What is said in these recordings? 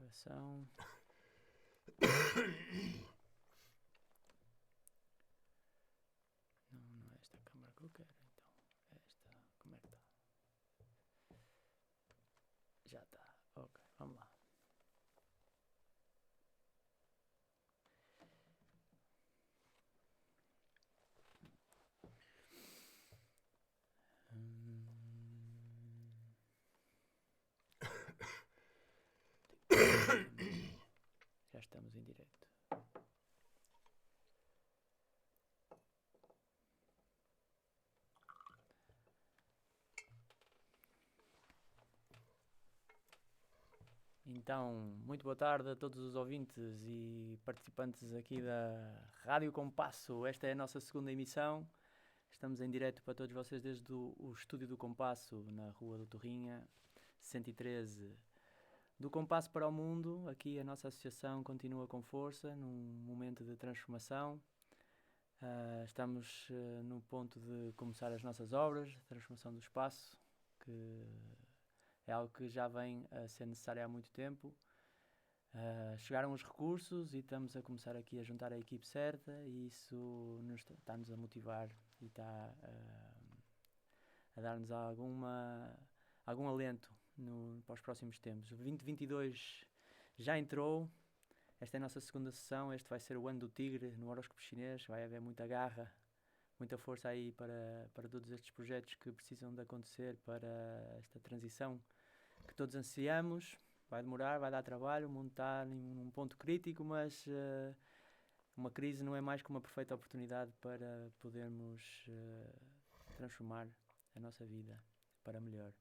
Gravação. Não é esta a câmera que eu quero, então. É esta. Como é que está? Já está. Ok, vamos lá. Já estamos em direto. Então, muito boa tarde a todos os ouvintes e participantes aqui da Rádio Compasso. Esta é a nossa segunda emissão. Estamos em direto para todos vocês desde o estúdio do Compasso, na Rua do Torrinha, 113. Do Compasso para o Mundo, aqui a nossa associação continua com força, num momento de transformação. Estamos no ponto de começar as nossas obras, a transformação do espaço, que é algo que já vem a ser necessário há muito tempo. Chegaram os recursos e estamos a começar aqui a juntar a equipe certa, e isso está-nos a motivar e está a dar-nos algum alento para os próximos tempos. O 2022 já entrou. Esta é a nossa segunda sessão. Este vai ser o ano do tigre no horóscopo chinês. Vai haver muita garra, muita força aí para todos estes projetos que precisam de acontecer para esta transição que todos ansiamos. Vai demorar, vai dar trabalho, o mundo está num ponto crítico, mas uma crise não é mais que uma perfeita oportunidade para podermos transformar a nossa vida para melhor.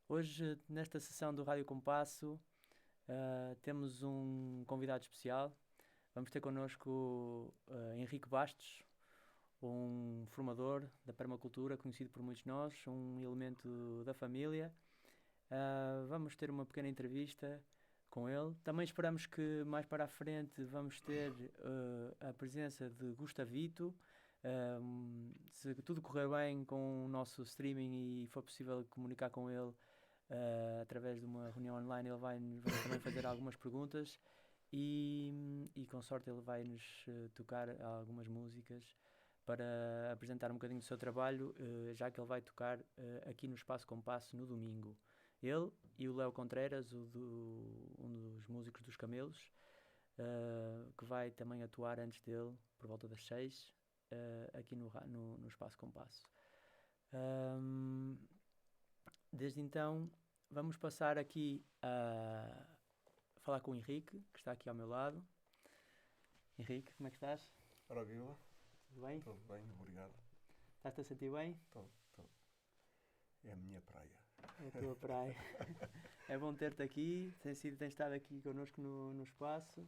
Hoje, nesta sessão do Rádio Compasso, temos um convidado especial. Vamos ter connosco Henrique Bastos, um formador da permacultura, conhecido por muitos de nós, um elemento da família. Vamos ter uma pequena entrevista com ele. Também esperamos que mais para a frente vamos ter a presença de Gustavito. Se tudo correr bem com o nosso streaming e for possível comunicar com ele através de uma reunião online, ele vai também fazer algumas perguntas e com sorte ele vai nos tocar algumas músicas para apresentar um bocadinho do seu trabalho, já que ele vai tocar aqui no Espaço Compasso no domingo. Ele e o Léo Contreras, um dos músicos dos Camelos, que vai também atuar antes dele, por volta das 6, aqui no Espaço Compasso. Desde então, vamos passar aqui a falar com o Henrique, que está aqui ao meu lado. Henrique, como é que estás? Ora viva. Tudo bem? Tudo bem, obrigado. Estás-te a sentir bem? Estou. É a minha praia. É a tua praia. É bom ter-te aqui. Tens estado aqui connosco no espaço,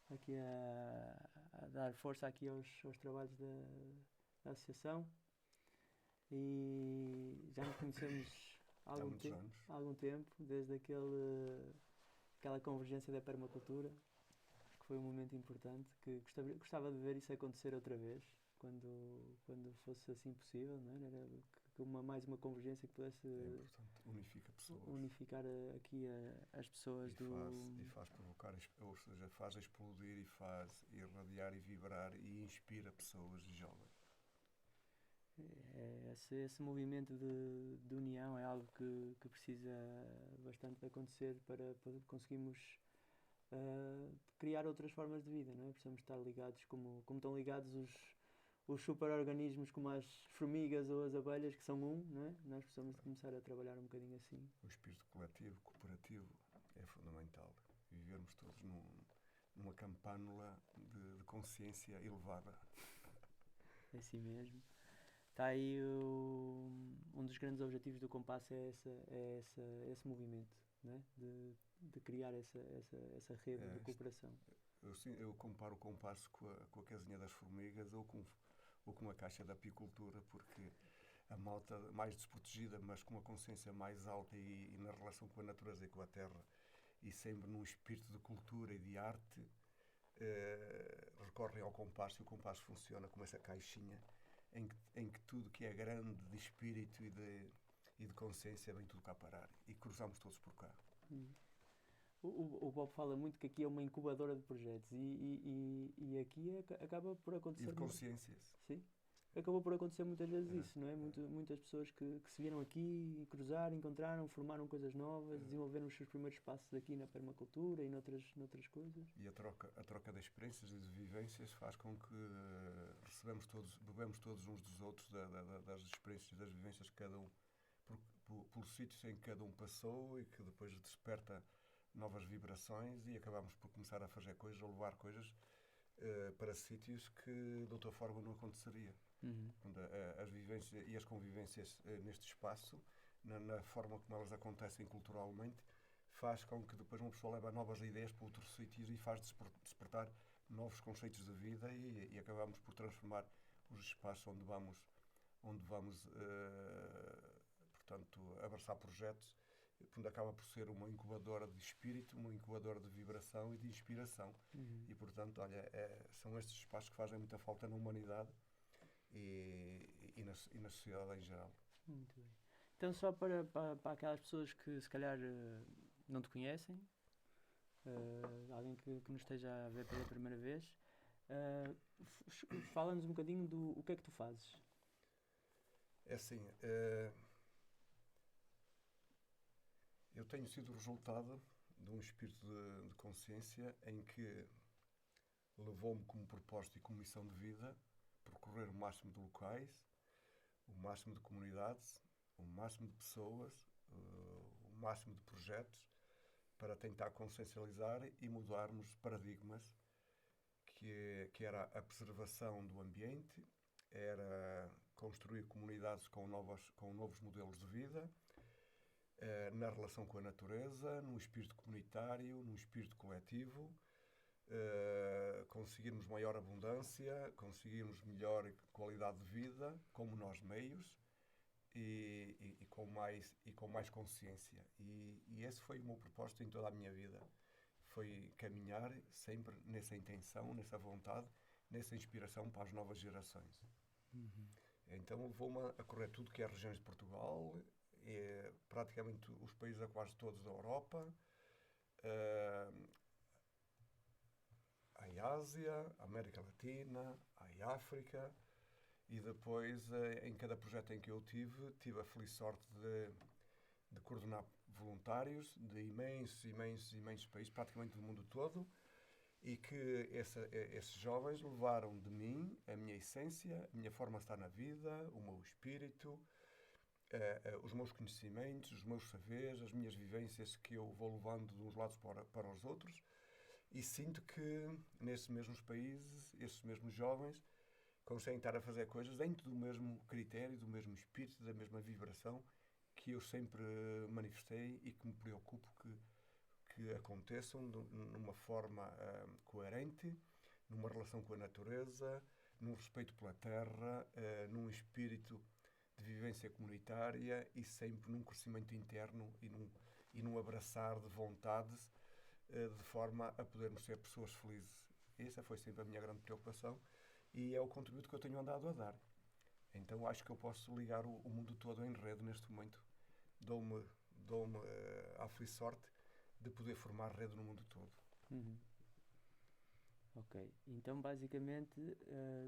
aqui a dar força aqui aos trabalhos da associação. E já nos conhecemos há algum tempo, desde aquela convergência da permacultura, que foi um momento importante, que gostava de ver isso acontecer outra vez, quando fosse assim possível, não é? Era mais uma convergência que pudesse unificar aqui as pessoas e faz provocar, ou seja, faz explodir e faz irradiar e vibrar e inspira pessoas jovens. Esse movimento de união é algo que precisa bastante de acontecer para conseguirmos criar outras formas de vida, não é? Precisamos estar ligados como estão ligados os super-organismos, como as formigas ou as abelhas, que são não é? Nós precisamos de começar a trabalhar um bocadinho assim. O espírito coletivo, cooperativo, é fundamental. Vivermos todos numa campânula de consciência elevada. É assim mesmo. Está aí um dos grandes objetivos do Compasso, esse movimento, não é? De criar essa rede de cooperação. Eu comparo o Compasso com a casinha das formigas ou com a caixa da apicultura, porque a malta mais desprotegida, mas com uma consciência mais alta e na relação com a natureza e com a terra, e sempre num espírito de cultura e de arte, recorrem ao Compasso, e o Compasso funciona como essa caixinha em que tudo que é grande de espírito e de consciência vem tudo cá parar, e cruzamos todos por cá. O Bob fala muito que aqui é uma incubadora de projetos e aqui acaba por E acontecer. de consciências. Sim. Acabou por acontecer muitas vezes É, isso, não é? Muitas pessoas que se viram aqui, cruzaram, encontraram, formaram coisas novas, desenvolveram os seus primeiros passos aqui na permacultura e noutras coisas. E a troca de experiências e de vivências faz com que bebemos todos uns dos outros das experiências e das vivências que cada um, por sítios em que cada um passou e que depois desperta novas vibrações e acabamos por começar a fazer coisas, a levar coisas para sítios que de outra forma não aconteceria. Uhum. As vivências e as convivências neste espaço, na forma como elas acontecem culturalmente, faz com que depois uma pessoa leve novas ideias para outros sítios e faz despertar novos conceitos de vida e acabamos por transformar os espaços onde vamos portanto, abraçar projetos, onde acaba por ser uma incubadora de espírito, uma incubadora de vibração e de inspiração. Uhum. E, portanto, olha, são estes espaços que fazem muita falta na humanidade e na sociedade em geral. Muito bem. Então, só para aquelas pessoas que se calhar não te conhecem, alguém que nos esteja a ver pela primeira vez, fala-nos um bocadinho do o que é que tu fazes. É assim, eu tenho sido o resultado de um espírito de consciência em que levou-me como propósito e como missão de vida percorrer o máximo de locais, o máximo de comunidades, o máximo de pessoas, o máximo de projetos para tentar consciencializar e mudarmos paradigmas que era a preservação do ambiente, era construir comunidades com novos modelos de vida, na relação com a natureza, num espírito comunitário, num espírito coletivo, conseguirmos maior abundância, conseguirmos melhor qualidade de vida, como nós meios, e com mais consciência. E esse foi o meu propósito em toda a minha vida. Foi caminhar sempre nessa intenção, nessa vontade, nessa inspiração para as novas gerações. Uhum. Então levou-me a correr tudo que é regiões de Portugal, praticamente os países quase todos da Europa, a Ásia, a América Latina, a África, e depois em cada projeto em que eu tive a feliz sorte de coordenar voluntários de imensos países, praticamente do mundo todo, e que esses jovens levaram de mim a minha essência, a minha forma de estar na vida, o meu espírito, os meus conhecimentos, os meus saberes, as minhas vivências que eu vou levando de uns lados para os outros, e sinto que nesses mesmos países, esses mesmos jovens conseguem estar a fazer coisas dentro do mesmo critério, do mesmo espírito, da mesma vibração que eu sempre manifestei e que me preocupo que aconteçam numa forma coerente, numa relação com a natureza, num respeito pela terra, num espírito de vivência comunitária e sempre num crescimento interno e num abraçar de vontades, de forma a podermos ser pessoas felizes. Essa foi sempre a minha grande preocupação e é o contributo que eu tenho andado a dar. Então acho que eu posso ligar o mundo todo em rede neste momento. Dou-me a feliz sorte de poder formar rede no mundo todo. Uhum. Ok, então basicamente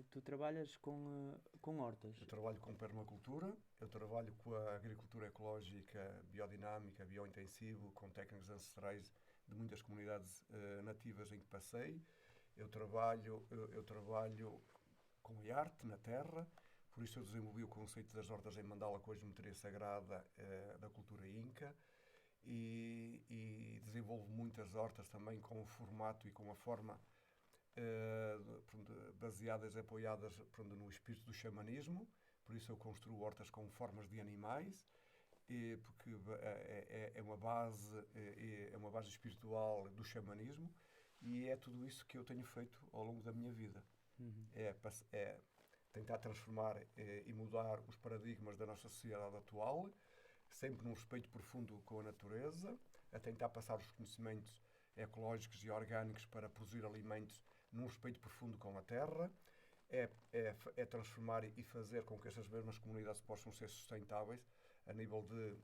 tu trabalhas com hortas. Eu trabalho com permacultura, eu trabalho com a agricultura ecológica, biodinâmica, biointensivo, com técnicas ancestrais de muitas comunidades nativas em que passei. Eu trabalho com a arte na terra, por isso eu desenvolvi o conceito das hortas em mandala com a geometria sagrada da cultura inca e desenvolvo muitas hortas também com o formato e com a forma baseadas, apoiadas no espírito do xamanismo. Por isso eu construo hortas com formas de animais, porque é uma base espiritual do xamanismo e é tudo isso que eu tenho feito ao longo da minha vida. Uhum. É tentar transformar e mudar os paradigmas da nossa sociedade atual, sempre num respeito profundo com a natureza, a tentar passar os conhecimentos ecológicos e orgânicos para produzir alimentos num respeito profundo com a terra, é transformar e fazer com que essas mesmas comunidades possam ser sustentáveis a nível de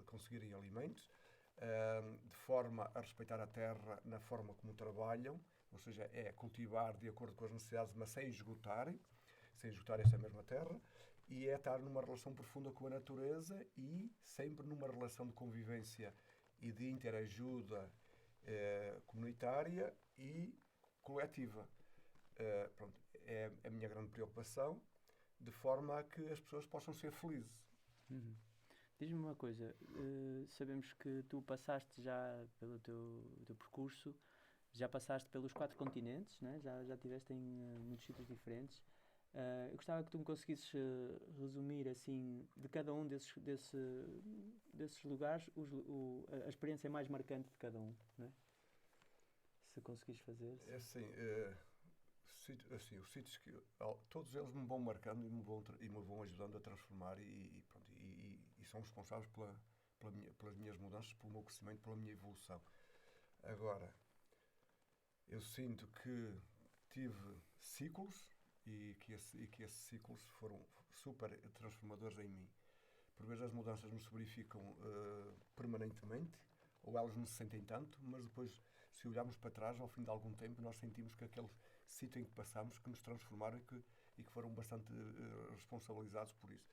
conseguirem alimentos, de forma a respeitar a terra na forma como trabalham, ou seja, é cultivar de acordo com as necessidades, mas sem esgotar essa mesma terra, e é estar numa relação profunda com a natureza e sempre numa relação de convivência e de interajuda comunitária e coletiva. Pronto, é a minha grande preocupação, de forma a que as pessoas possam ser felizes. Uhum. Diz-me uma coisa, sabemos que tu passaste já pelo teu percurso, já passaste pelos 4 continentes, né? Já estiveste em muitos sítios diferentes. Eu gostava que tu me conseguisses resumir, assim, de cada um desses lugares, a experiência mais marcante de cada um, né? Se conseguires fazer. É assim, os sítios que todos eles me vão marcando e me vão ajudando a transformar pronto, e são responsáveis pelas minhas mudanças, pelo meu crescimento, pela minha evolução. Agora, eu sinto que tive ciclos e que esses ciclos foram super transformadores em mim. Por vezes as mudanças não se verificam permanentemente, ou elas não se sentem tanto, mas depois, se olharmos para trás, ao fim de algum tempo, nós sentimos que aquele sítio em que passamos, que nos transformaram e que foram bastante responsabilizados por isso.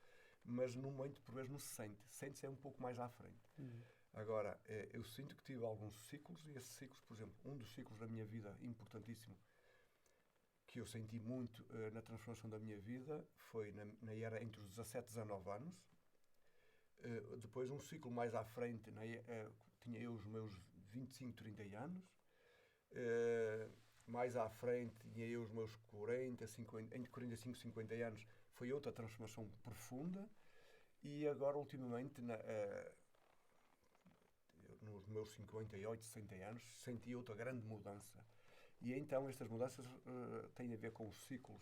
Mas no momento, por vezes, não se sente. Sente-se um pouco mais à frente. Agora, eu sinto que tive alguns ciclos, e esses ciclos, por exemplo, um dos ciclos da minha vida importantíssimo, que eu senti muito na transformação da minha vida, foi na era entre os 17 e 19 anos. Depois, um ciclo mais à frente, tinha eu os meus 25, 30 anos. Mais à frente, tinha eu os meus 40, 50, entre 45 e 50 anos, foi outra transformação profunda. E agora, ultimamente, nos meus 58, 60 anos, senti outra grande mudança. E então estas mudanças têm a ver com os ciclos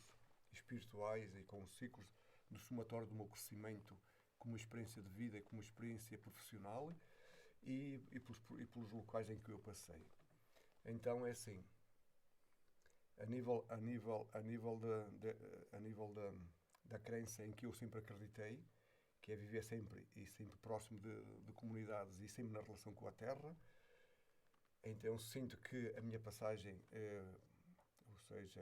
espirituais e com os ciclos do somatório do meu crescimento como experiência de vida e como experiência profissional e pelos locais em que eu passei. Então é assim, a nível da crença em que eu sempre acreditei, que é viver sempre próximo de comunidades e sempre na relação com a terra. Então sinto que a minha passagem, ou seja,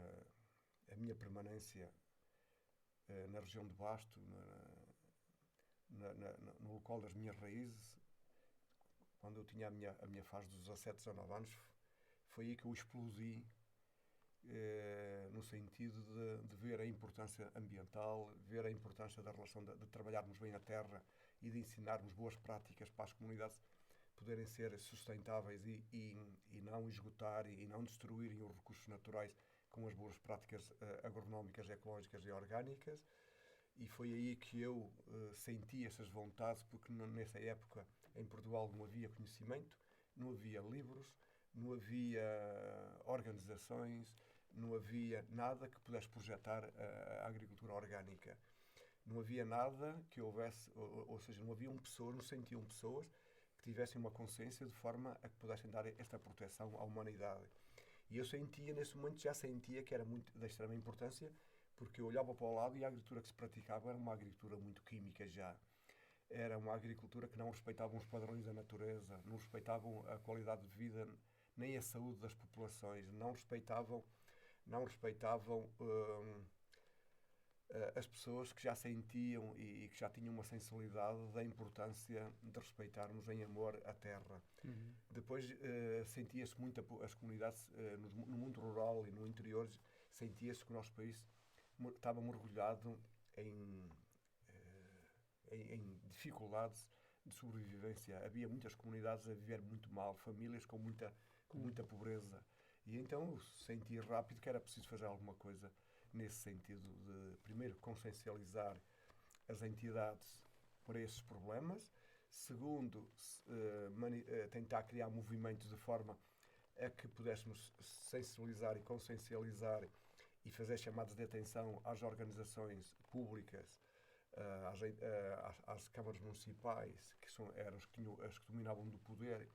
a minha permanência na região de Basto, no local das minhas raízes, quando eu tinha a minha fase dos 17, 19 anos, foi aí que eu explodi no sentido de ver a importância ambiental, ver a importância da relação de trabalharmos bem a terra e de ensinarmos boas práticas para as comunidades poderem ser sustentáveis e não esgotar e não destruírem os recursos naturais com as boas práticas agronómicas, ecológicas e orgânicas. E foi aí que eu senti essas vontades, porque nessa época em Portugal não havia conhecimento, não havia livros, não havia organizações, não havia nada que pudesse projetar a agricultura orgânica. Não havia nada que houvesse, ou seja, não haviam pessoas, não sentiam pessoas que tivessem uma consciência de forma a que pudessem dar esta proteção à humanidade. E eu sentia, nesse momento, já sentia que era muito da extrema importância, porque eu olhava para o lado e a agricultura que se praticava era uma agricultura muito química já. Era uma agricultura que não respeitava os padrões da natureza, não respeitavam a qualidade de vida, nem a saúde das populações, não respeitavam as pessoas que já sentiam e que já tinham uma sensibilidade da importância de respeitarmos em amor a terra. Depois sentia-se muito as comunidades no mundo rural e no interior, sentia-se que o nosso país estava mergulhado em dificuldades de sobrevivência. Havia muitas comunidades a viver muito mal, famílias com muita pobreza. E então eu senti rápido que era preciso fazer alguma coisa nesse sentido de, primeiro, consciencializar as entidades para esses problemas. Segundo, tentar criar movimentos de forma a que pudéssemos sensibilizar e consciencializar e fazer chamadas de atenção às organizações públicas, às câmaras municipais, eram as que dominavam do poder,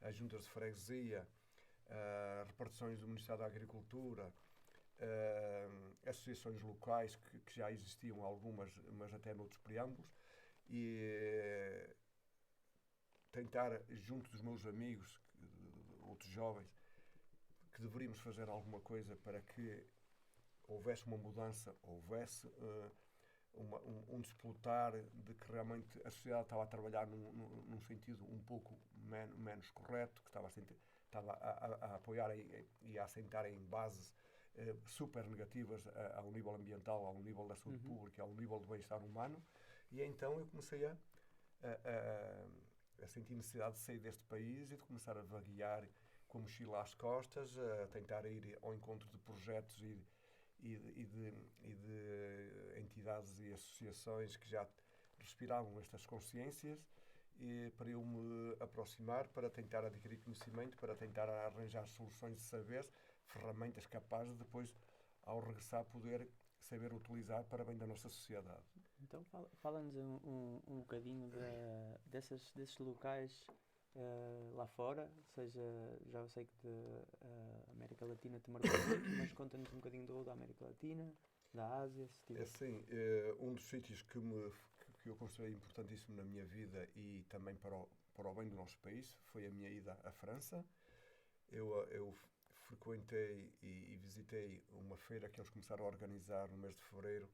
as juntas de freguesia, repartições do Ministério da Agricultura, associações locais que já existiam algumas, mas até noutros preâmbulos, e tentar, junto dos meus amigos, outros jovens, que deveríamos fazer alguma coisa para que houvesse uma mudança, houvesse um disputar de que realmente a sociedade estava a trabalhar num sentido um pouco menos correto, que estava a apoiar e a assentar em bases super negativas ao nível ambiental, ao nível da saúde pública, ao nível do bem-estar humano. E então eu comecei a sentir necessidade de sair deste país e de começar a vaguear com a mochila às costas, a tentar ir ao encontro de projetos e de entidades e associações que já respiravam estas consciências, e para eu me aproximar, para tentar adquirir conhecimento, para tentar arranjar soluções de saberes, ferramentas capazes de depois, ao regressar, poder saber utilizar para bem da nossa sociedade. Então fala-nos um bocadinho desses locais lá fora, ou seja, já sei que a América Latina te marcou muito, mas conta-nos um bocadinho da América Latina, da Ásia, se tiver. Sim, um dos sítios que eu considerei importantíssimo na minha vida e também para o bem do nosso país foi a minha ida à França. Eu frequentei e visitei uma feira que eles começaram a organizar no mês de fevereiro,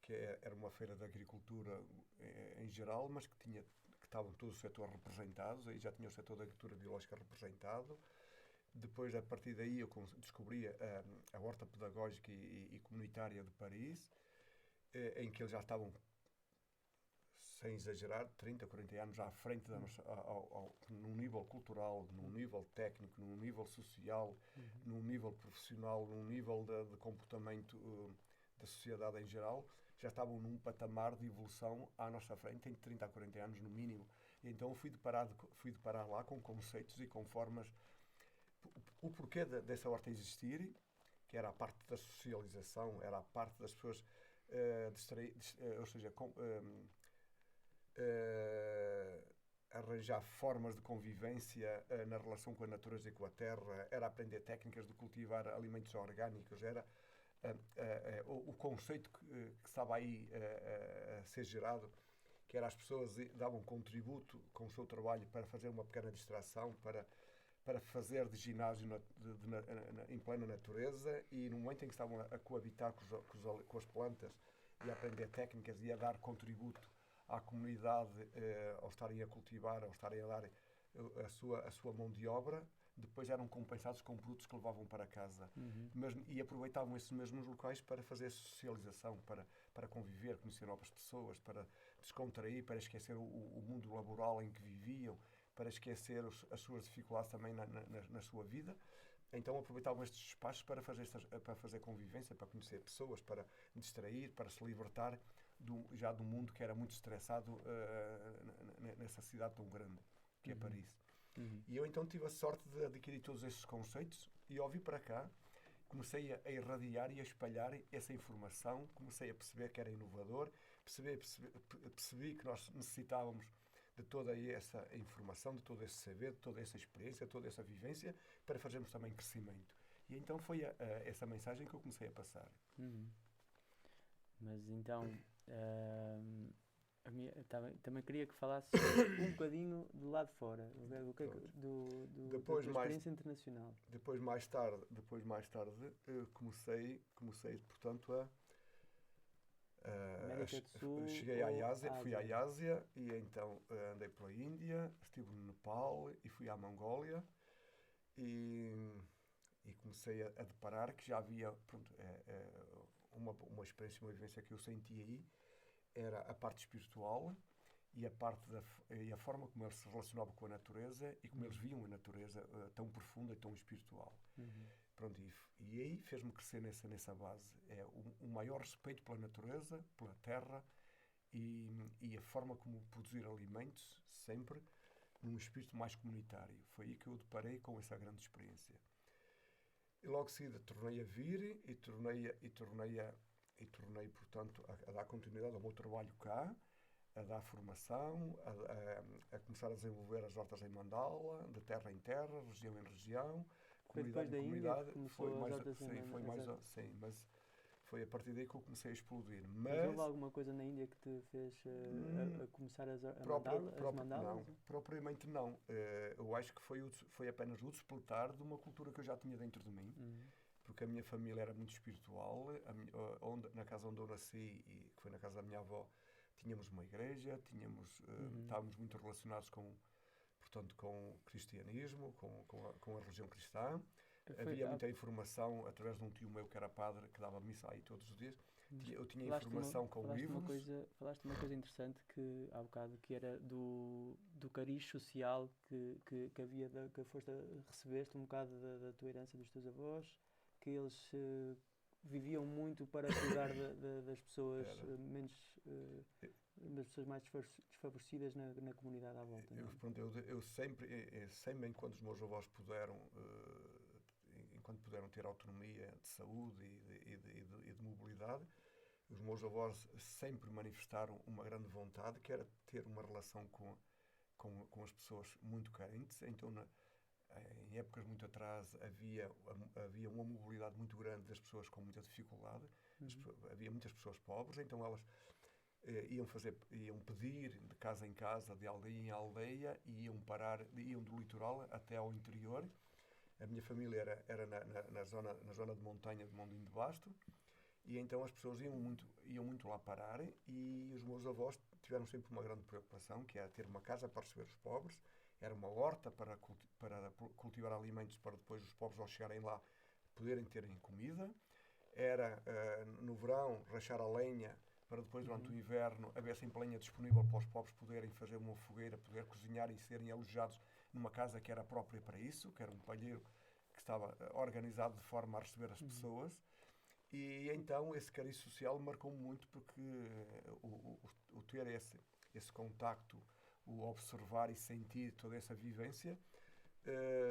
que era uma feira de agricultura em geral, mas que estavam todos os setores representados, aí já tinha o setor da agricultura biológica representado. Depois, a partir daí, eu descobri a Horta Pedagógica e Comunitária de Paris, em que eles já estavam, sem exagerar, 30, 40 anos à frente num nível cultural, num nível técnico, num nível social, num nível profissional, num nível de comportamento da sociedade em geral. Já estavam num patamar de evolução à nossa frente, em 30 a 40 anos no mínimo. E então fui deparar lá com conceitos e com formas, o porquê dessa horta existir, que era a parte da socialização, era a parte das pessoas ou seja, arranjar formas de convivência na relação com a natureza e com a terra, era aprender técnicas de cultivar alimentos orgânicos, era o conceito que estava aí a ser gerado, que era as pessoas davam contributo com o seu trabalho para fazer uma pequena distração, para fazer de ginásio em plena natureza, e no momento em que estavam a coabitar com as plantas e a aprender técnicas e a dar contributo à comunidade ao estarem a cultivar, ao estarem a dar a sua mão de obra, depois eram compensados com produtos que levavam para casa. E aproveitavam esses mesmos locais para fazer socialização, para conviver, conhecer novas pessoas, para descontrair, para esquecer o mundo laboral em que viviam, para esquecer as suas dificuldades também na sua vida. Então aproveitavam estes espaços para fazer convivência, para conhecer pessoas, para distrair, para se libertar já do mundo que era muito estressado nessa cidade tão grande, que é Paris. E eu então tive a sorte de adquirir todos esses conceitos e ao vir para cá comecei a irradiar e a espalhar essa informação, comecei a perceber que era inovador, percebi que nós necessitávamos de toda essa informação, de todo esse saber, de toda essa experiência, de toda essa vivência, para fazermos também crescimento. E então foi essa mensagem que eu comecei a passar. Mas então, também queria que falasses um bocadinho do lado de fora, da tua experiência internacional. Depois mais tarde comecei portanto América do Sul, cheguei à Ásia, fui à Ásia e então andei pela Índia, estive no Nepal e fui à Mongólia e comecei a deparar que já havia uma experiência, uma vivência que eu senti aí, era a parte espiritual e a forma como eles se relacionavam com a natureza e como eles viam a natureza tão profunda e tão espiritual. Pronto, e aí fez-me crescer nessa base. É o maior respeito pela natureza, pela terra e a forma como produzir alimentos, sempre num espírito mais comunitário. Foi aí que eu deparei com essa grande experiência. E logo de seguida tornei a vir e tornei, portanto, a dar continuidade ao meu trabalho cá, a dar formação, a começar a desenvolver as hortas em Mandala, de terra em terra, região em região, foi comunidade depois em da comunidade. Índia que começou as hortas mas Foi a partir daí que eu comecei a explodir. Mas houve alguma coisa na Índia que te fez a começar as mandalas? Não, propriamente não. Eu acho que foi apenas o despletar de uma cultura que eu já tinha dentro de mim, porque a minha família era muito espiritual. Na casa onde eu nasci, e que foi na casa da minha avó, tínhamos uma igreja, estávamos muito relacionados portanto, com o cristianismo, com a religião cristã. Havia muita informação através de um tio meu que era padre, que dava missa aí todos os dias. Eu tinha informação com livros. Falaste uma coisa interessante que há bocado, que era do cariz social que havia, que recebeste um bocado da tua herança dos teus avós, que eles viviam muito para cuidar das pessoas das pessoas mais desfavorecidas na comunidade à volta. Eu sempre enquanto os meus avós enquanto puderam ter autonomia de saúde e de mobilidade, os meus avós sempre manifestaram uma grande vontade, que era ter uma relação com as pessoas muito carentes. Então, em épocas muito atrás, havia uma mobilidade muito grande das pessoas com muita dificuldade. Havia muitas pessoas pobres, então elas iam pedir de casa em casa, de aldeia em aldeia, e iam do litoral até ao interior. A minha família era na zona de montanha de Mondinho de Basto, e então as pessoas iam muito lá parar, e os meus avós tiveram sempre uma grande preocupação, que era ter uma casa para receber os pobres, era uma horta para cultivar alimentos para depois os pobres, ao chegarem lá, poderem terem comida. Era, no verão, rachar a lenha para depois, durante o inverno, haver sempre lenha disponível para os pobres poderem fazer uma fogueira, poder cozinhar e serem alojados numa casa que era própria para isso, que era um palheiro que estava organizado de forma a receber as pessoas. E então esse cariz social marcou-me muito, porque o ter esse contacto, o observar e sentir toda essa vivência,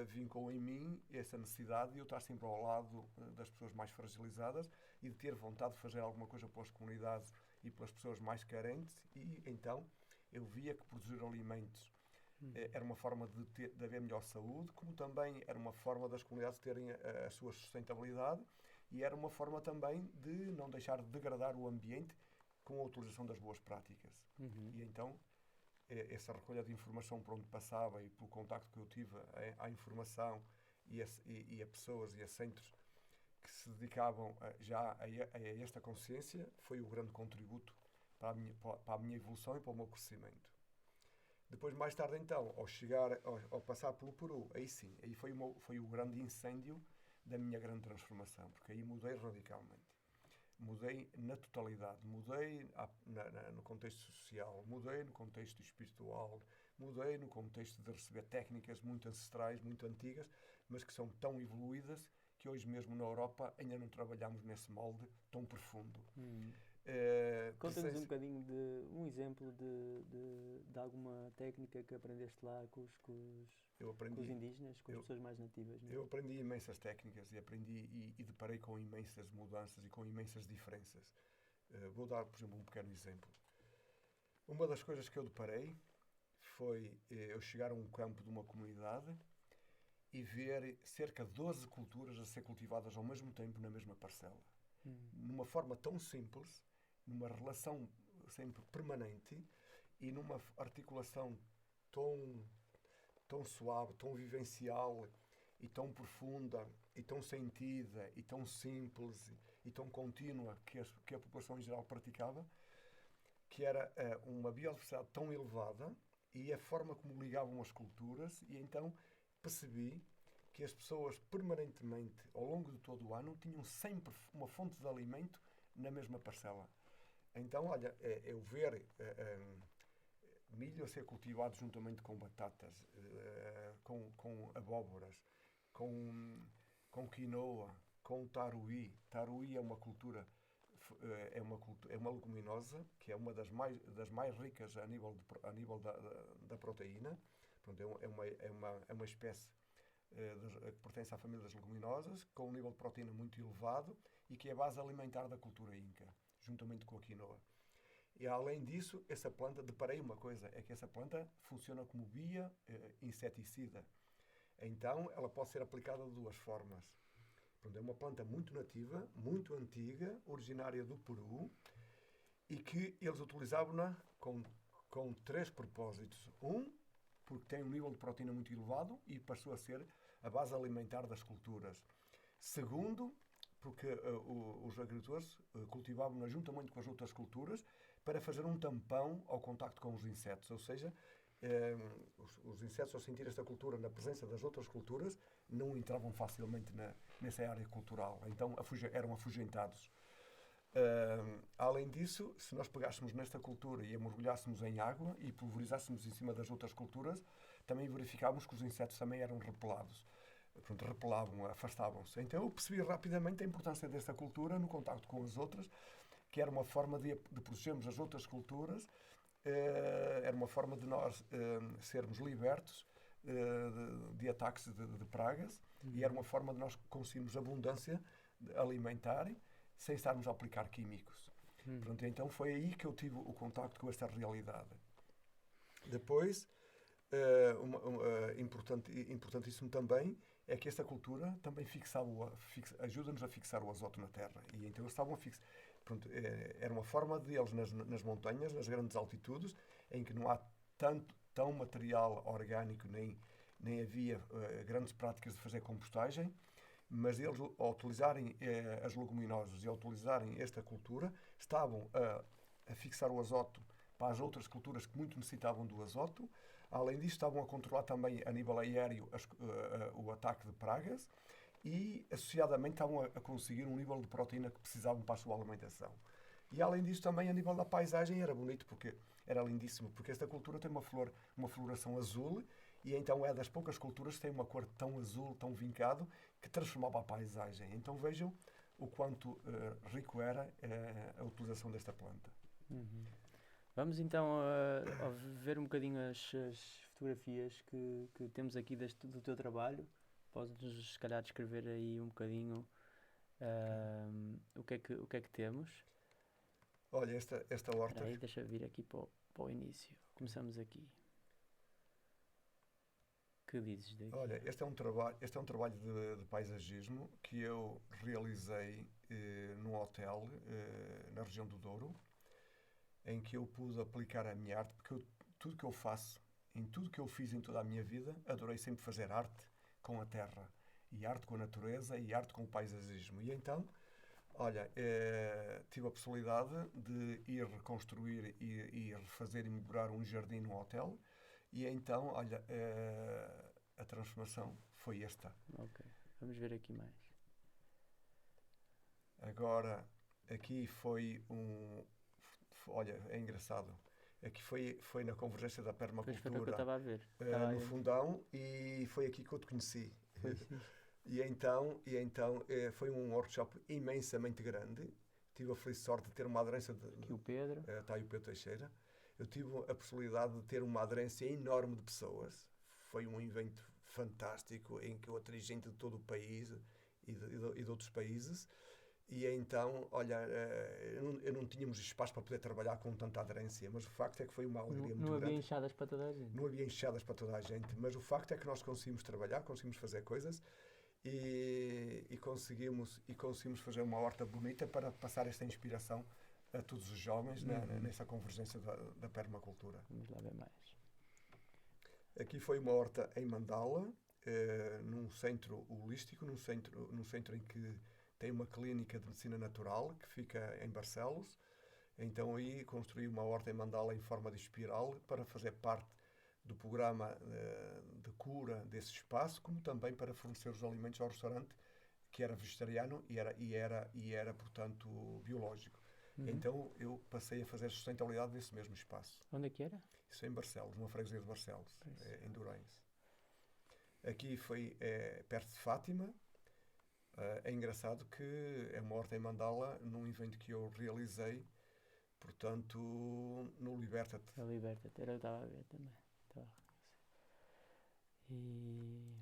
vincou em mim essa necessidade de eu estar sempre ao lado das pessoas mais fragilizadas e de ter vontade de fazer alguma coisa pelas comunidades e pelas pessoas mais carentes. E então eu via que produzir alimentos era uma forma de haver melhor saúde, como também era uma forma das comunidades terem a sua sustentabilidade, e era uma forma também de não deixar de degradar o ambiente com a utilização das boas práticas. E então essa recolha de informação por onde passava e pelo contacto que eu tive à informação e a pessoas e a centros que se dedicavam já a esta consciência, foi o grande contributo para a minha evolução e para o meu crescimento. Depois, mais tarde então, ao passar pelo Peru, aí sim, aí foi o grande incêndio da minha grande transformação, porque aí mudei radicalmente. Mudei na totalidade, mudei no contexto social, mudei no contexto espiritual, mudei no contexto de receber técnicas muito ancestrais, muito antigas, mas que são tão evoluídas que hoje mesmo na Europa ainda não trabalhamos nesse molde tão profundo. Conta-nos um bocadinho de um exemplo de alguma técnica que aprendeste lá com os indígenas, com as pessoas mais nativas. Não é? Eu aprendi imensas técnicas e deparei com imensas mudanças e com imensas diferenças. Vou dar, por exemplo, um pequeno exemplo. Uma das coisas que eu deparei foi eu chegar a um campo de uma comunidade e ver cerca de 12 culturas a ser cultivadas ao mesmo tempo na mesma parcela. Numa forma tão simples, numa relação sempre permanente e numa articulação tão suave, tão vivencial e tão profunda e tão sentida e tão simples e tão contínua que a população em geral praticava, que era uma biodiversidade tão elevada, e a forma como ligavam as culturas. E então percebi que as pessoas permanentemente, ao longo de todo o ano, tinham sempre uma fonte de alimento na mesma parcela. Então, olha, eu ver milho a ser cultivado juntamente com batatas, com abóboras, com quinoa, com taruí. Taruí é uma cultura, é uma leguminosa, que é uma das mais ricas a nível da proteína. Pronto, é uma espécie que pertence à família das leguminosas, com um nível de proteína muito elevado e que é a base alimentar da cultura inca, juntamente com a quinoa. E além disso, essa planta, deparei uma coisa, é que essa planta funciona como inseticida. Então, ela pode ser aplicada de duas formas. Pronto, é uma planta muito nativa, muito antiga, originária do Peru, e que eles utilizavam-na com 3 propósitos. Porque tem um nível de proteína muito elevado e passou a ser a base alimentar das culturas. Segundo, porque os agricultores cultivavam-na juntamente com as outras culturas para fazer um tampão ao contacto com os insetos. Ou seja, os insetos, ao sentir esta cultura na presença das outras culturas, não entravam facilmente nessa área cultural. Então eram afugentados. Além disso, se nós pegássemos nesta cultura e a mergulhássemos em água e pulverizássemos em cima das outras culturas, também verificávamos que os insetos também eram repelados. Portanto, repelavam, afastavam-se. Então eu percebi rapidamente a importância desta cultura no contacto com as outras, que era uma forma de protegermos as outras culturas, era uma forma de nós sermos libertos de ataques de pragas, e era uma forma de nós conseguirmos abundância alimentar sem estarmos a aplicar químicos. Pronto, então foi aí que eu tive o contacto com esta realidade. Depois, importantíssimo também é que esta cultura também ajuda-nos a fixar o azoto na terra. E então eles estavam a fixar. Pronto, era uma forma de eles nas montanhas, nas grandes altitudes, em que não há tão material orgânico, nem havia grandes práticas de fazer compostagem, mas eles, ao utilizarem as leguminosas e ao utilizarem esta cultura, estavam a fixar o azoto para as outras culturas que muito necessitavam do azoto. Além disso, estavam a controlar também a nível aéreo o ataque de pragas e, associadamente, estavam a conseguir um nível de proteína que precisavam para a sua alimentação. E, além disso, também a nível da paisagem era bonito, porque era lindíssimo, porque esta cultura tem uma floração azul, e então é das poucas culturas que tem uma cor tão azul, tão vincado, que transformava a paisagem. Então vejam o quanto rico era a utilização desta planta. Vamos então a ver um bocadinho as fotografias que temos aqui do teu trabalho. Podes, se calhar, descrever aí um bocadinho o que é que temos. Olha, esta horta... Aí, deixa eu vir aqui para o início. Começamos aqui. Que dizes daqui? Olha, este é um trabalho de paisagismo que eu realizei num hotel na região do Douro, em que eu pude aplicar a minha arte, porque tudo que eu faço, em tudo que eu fiz em toda a minha vida, adorei sempre fazer arte com a terra, e arte com a natureza, e arte com o paisagismo. E então, olha, tive a possibilidade de ir reconstruir e refazer e melhorar um jardim no hotel, e então, olha, a transformação foi esta. Ok, vamos ver aqui mais. Agora, aqui foi olha, é engraçado. Aqui foi na convergência da permacultura. Foi o que eu estava a ver. No Fundão, e foi aqui que eu te conheci. Foi sim. E então foi um workshop imensamente grande. Tive a feliz sorte de ter uma aderência Aqui o Pedro. Está aí o Pedro Teixeira. Eu tive a possibilidade de ter uma aderência enorme de pessoas. Foi um evento fantástico em que eu atraí gente de todo o país e de outros países. E então, olha, eu não tínhamos espaço para poder trabalhar com tanta aderência, mas o facto é que foi uma alegria muito grande. Não havia enxadas para toda a gente. Não havia enxadas para toda a gente, mas o facto é que nós conseguimos trabalhar, conseguimos fazer coisas e conseguimos fazer uma horta bonita para passar esta inspiração a todos os jovens nessa convergência da permacultura. Vamos lá ver mais. Aqui foi uma horta em Mandala, num centro holístico, num centro em que tem uma clínica de medicina natural que fica em Barcelos. Então aí construí uma horta em Mandala em forma de espiral para fazer parte do programa de cura desse espaço, como também para fornecer os alimentos ao restaurante, que era vegetariano e era portanto, biológico. Então eu passei a fazer a sustentabilidade desse mesmo espaço. Onde é que era? Isso é em Barcelos, numa freguesia de Barcelos, em Durães. Aqui foi perto de Fátima. É engraçado que é uma horta em Mandala, num evento que eu realizei, portanto, no Liberta-te. No Liberta-te, eu estava a ver também. E...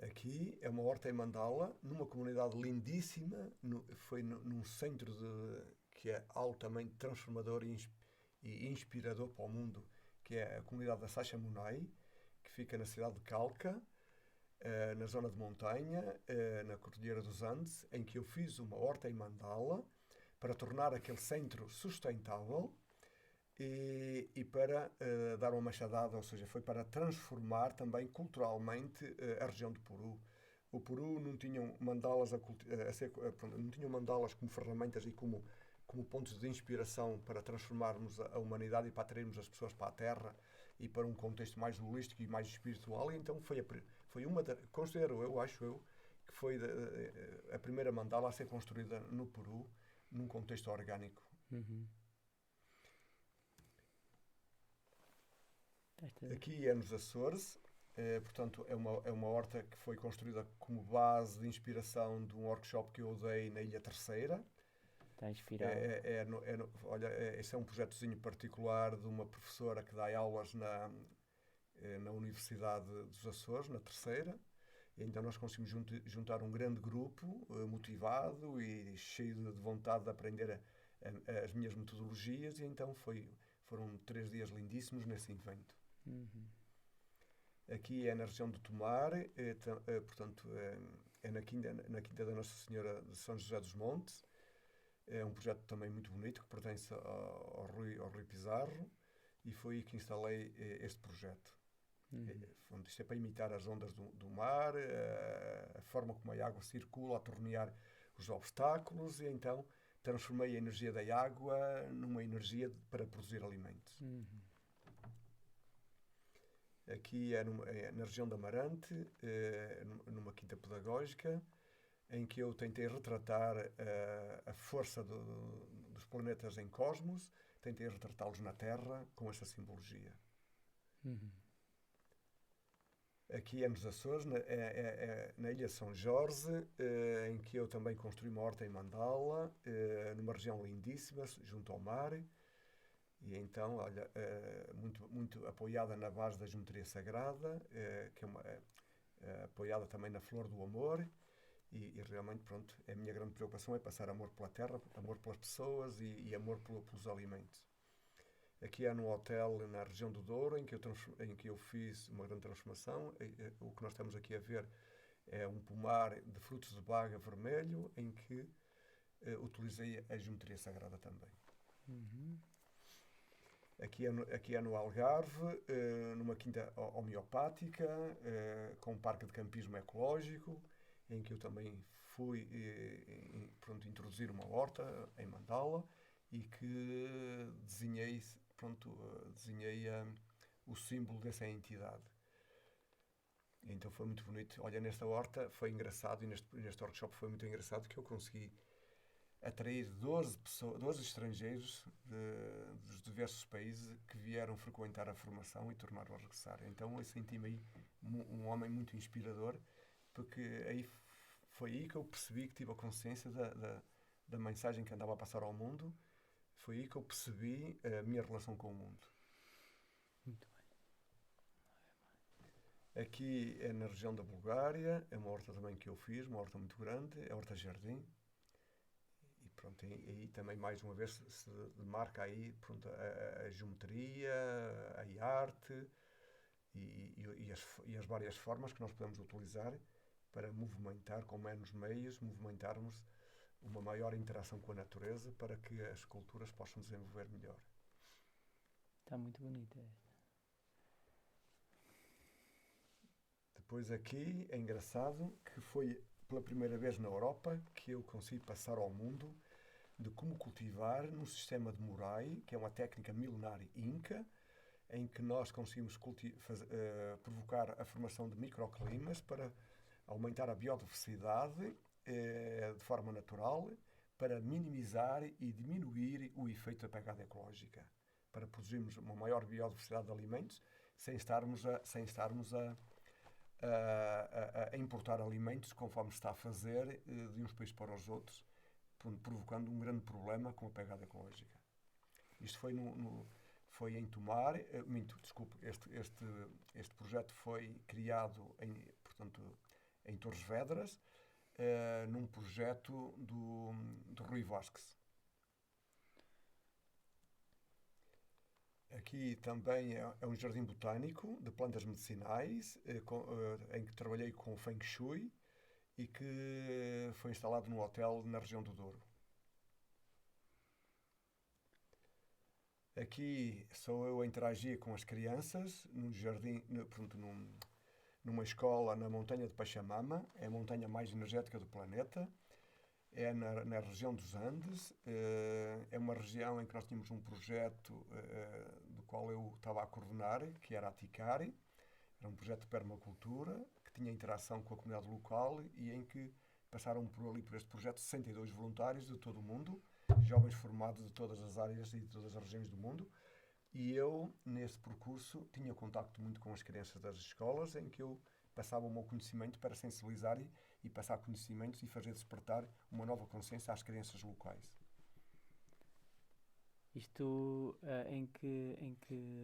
Aqui é uma horta em Mandala, numa comunidade lindíssima, foi num centro que é altamente transformador e inspirador para o mundo, que é a comunidade da Sacha Munay, que fica na cidade de Calca. na zona de montanha, na Cordilheira dos Andes, em que eu fiz uma horta em mandala para tornar aquele centro sustentável e para dar uma machadada, ou seja, foi para transformar também culturalmente a região de Puru. O Peru não tinham mandalas não tinham mandalas como ferramentas e como pontos de inspiração para transformarmos a humanidade e para atrairmos as pessoas para a Terra e para um contexto mais holístico e mais espiritual. E então foi considero eu, acho eu, que foi a primeira mandala a ser construída no Peru, num contexto orgânico. Uhum. Aqui é nos Açores. Portanto, é uma horta que foi construída como base de inspiração de um workshop que eu dei na Ilha Terceira. Está inspirado. Olha, esse é um projetozinho particular de uma professora que dá aulas na Universidade dos Açores, na Terceira. E então nós conseguimos juntar um grande grupo motivado e cheio de vontade de aprender as minhas metodologias. E então foram 3 dias lindíssimos nesse evento. Uhum. Aqui é na região de Tomar, portanto, é na quinta da Nossa Senhora de São José dos Montes. É um projeto também muito bonito que pertence ao Rui Pizarro, e foi aí que instalei este projeto. Uhum. Isto é para imitar as ondas do mar, a forma como a água circula, a tornear os obstáculos, e então transformei a energia da água numa energia para produzir alimentos. Uhum. Aqui é na região de Amarante, numa quinta pedagógica, em que eu tentei retratar a força dos planetas em cosmos, tentei retratá-los na Terra com essa simbologia. Uhum. Aqui é nos Açores, na Ilha São Jorge, em que eu também construí uma horta em mandala, numa região lindíssima, junto ao mar. E então, olha, muito, muito apoiada na base da geometria sagrada, que é apoiada também na flor do amor, e realmente, pronto, a minha grande preocupação é passar amor pela terra, amor pelas pessoas e amor pelos alimentos. Aqui é num hotel na região do Douro, em que eu fiz uma grande transformação. O que nós estamos aqui a ver é um pomar de frutos de baga vermelho, em que utilizei a geometria sagrada também. Uhum. Aqui é no Algarve, numa quinta homeopática, com um parque de campismo ecológico, em que eu também fui introduzir uma horta em mandala e que desenhei o símbolo dessa entidade. Então foi muito bonito. Olha, nesta horta foi engraçado, e neste workshop foi muito engraçado, que eu consegui atrair 12 estrangeiros dos diversos países que vieram frequentar a formação e tornaram a regressar. Então eu senti-me aí um homem muito inspirador, porque foi aí que eu percebi, que tive a consciência da mensagem que andava a passar ao mundo. Foi aí que eu percebi a minha relação com o mundo. Muito bem. Aqui é na região da Bulgária, é uma horta também que eu fiz, uma horta muito grande, é a horta jardim. E pronto, aí também mais uma vez se demarca aí, pronto, a geometria, a arte e as várias formas que nós podemos utilizar para movimentar, com menos meios, movimentarmos uma maior interação com a natureza, para que as culturas possam desenvolver melhor. Está muito bonito esta. Depois aqui é engraçado que foi pela primeira vez na Europa que eu consegui passar ao mundo de como cultivar num sistema de murai, que é uma técnica milenar inca, em que nós conseguimos provocar a formação de microclimas para aumentar a biodiversidade de forma natural, para minimizar e diminuir o efeito da pegada ecológica, para produzirmos uma maior biodiversidade de alimentos sem estarmos a importar alimentos conforme se está a fazer de uns países para os outros, provocando um grande problema com a pegada ecológica. Isto foi em Tomar, desculpe, este projeto foi criado em Torres Vedras, num projeto do Rui Vasques. Aqui também é um jardim botânico de plantas medicinais, em que trabalhei com Feng Shui e que foi instalado no hotel na região do Douro. Aqui sou eu a interagir com as crianças num jardim, pronto, numa escola na montanha de Pachamama, é a montanha mais energética do planeta. É na região dos Andes, é uma região em que nós tínhamos um projeto do qual eu estava a coordenar, que era a Ticari, era um projeto de permacultura, que tinha interação com a comunidade local e em que passaram por ali, por este projeto, 62 voluntários de todo o mundo, jovens formados de todas as áreas e de todas as regiões do mundo, e eu, nesse percurso, tinha contacto muito com as crianças das escolas, em que eu passava o meu conhecimento para sensibilizar e passar conhecimentos e fazer despertar uma nova consciência às crianças locais. Isto em que...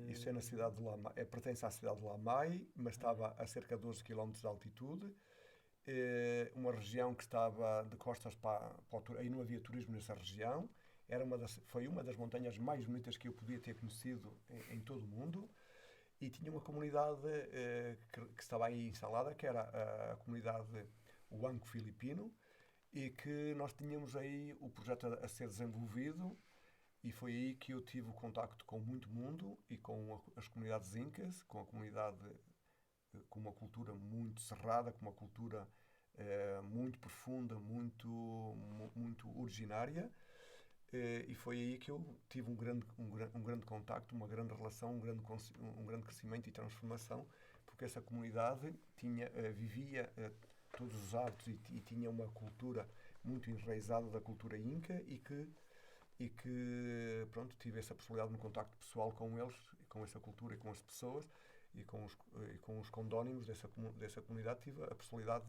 Isso é na cidade de Lamai, pertence à cidade de Lamai, mas estava a cerca de 12 km de altitude, uma região que estava de costas para aí não havia turismo nessa região, foi uma das montanhas mais bonitas que eu podia ter conhecido em todo o mundo, e tinha uma comunidade que estava aí instalada, que era a comunidade Huanco Filipino, e que nós tínhamos aí o projeto a ser desenvolvido, e foi aí que eu tive o contacto com muito mundo e com as comunidades incas, com a comunidade com uma cultura muito cerrada, com uma cultura muito profunda, muito originária, e foi aí que eu tive um grande contacto, uma grande relação, um grande crescimento e transformação, porque essa comunidade vivia todos os hábitos e tinha uma cultura muito enraizada da cultura inca e que pronto, tive essa possibilidade de um contacto pessoal com eles, com essa cultura e com as pessoas e com os condónimos dessa comunidade. Tive a possibilidade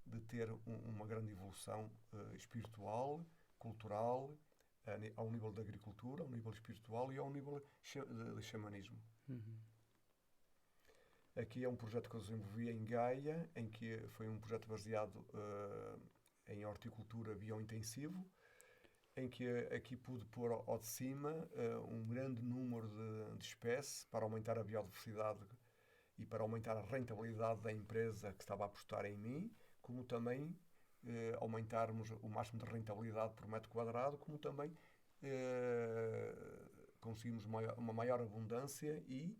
de ter uma grande evolução espiritual, cultural, ao nível da agricultura, ao nível espiritual e ao nível de xamanismo. Uhum. Aqui é um projeto que eu desenvolvi em Gaia, em que foi um projeto baseado em horticultura biointensivo, em que aqui pude pôr ao de cima um grande número de espécies para aumentar a biodiversidade e para aumentar a rentabilidade da empresa que estava a apostar em mim, como também aumentarmos o máximo de rentabilidade por metro quadrado, como também conseguimos uma maior abundância e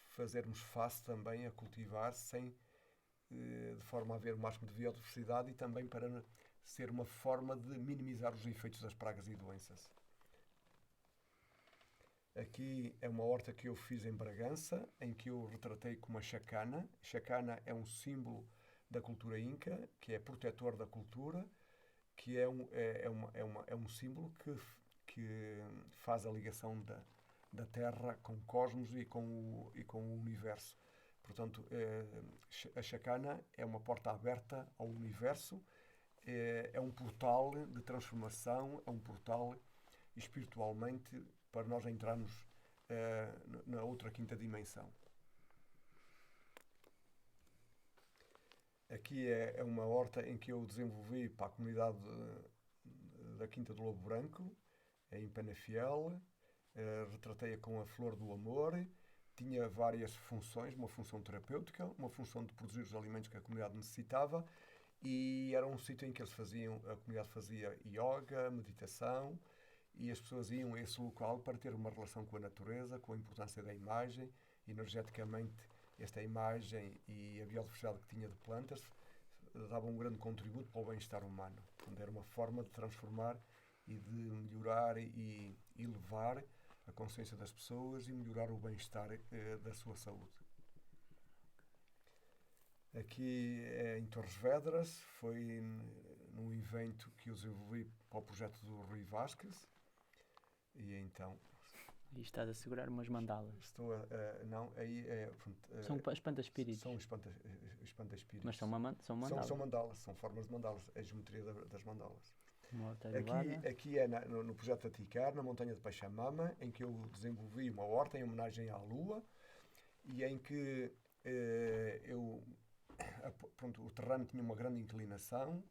fazermos face também a cultivar de forma a haver o máximo de biodiversidade e também para ser uma forma de minimizar os efeitos das pragas e doenças. Aqui é uma horta que eu fiz em Bragança, em que eu retratei com uma chacana. Chacana é um símbolo da cultura inca, que é protetor da cultura, que é um símbolo que faz a ligação da Terra com o cosmos e com o universo. Portanto, a chacana é uma porta aberta ao universo, é um portal de transformação, é um portal espiritualmente para nós entrarmos na outra quinta dimensão. Aqui é uma horta em que eu desenvolvi para a comunidade da Quinta do Lobo Branco, em Penafiel, retratei-a com a flor do amor, tinha várias funções, uma função terapêutica, uma função de produzir os alimentos que a comunidade necessitava, e era um sítio em que a comunidade fazia yoga, meditação, e as pessoas iam a esse local para ter uma relação com a natureza, com a importância da imagem, energeticamente esta imagem e a biodiversidade que tinha de plantas davam um grande contributo para o bem-estar humano. Portanto, era uma forma de transformar e de melhorar e elevar a consciência das pessoas e melhorar o bem-estar da sua saúde. Aqui em Torres Vedras, foi num evento que eu desenvolvi para o projeto do Rui Vasquez, e então... E estás a segurar umas mandalas. Não, aí é... São espanta-espíritos. São espanta-espíritos. Mas são mandalas. São mandalas, são formas de mandalas, a geometria das mandalas. Aqui é no projeto da Ticar, na montanha de Pachamama, em que eu desenvolvi uma horta em homenagem à Lua, e em que o terreno tinha uma grande inclinação,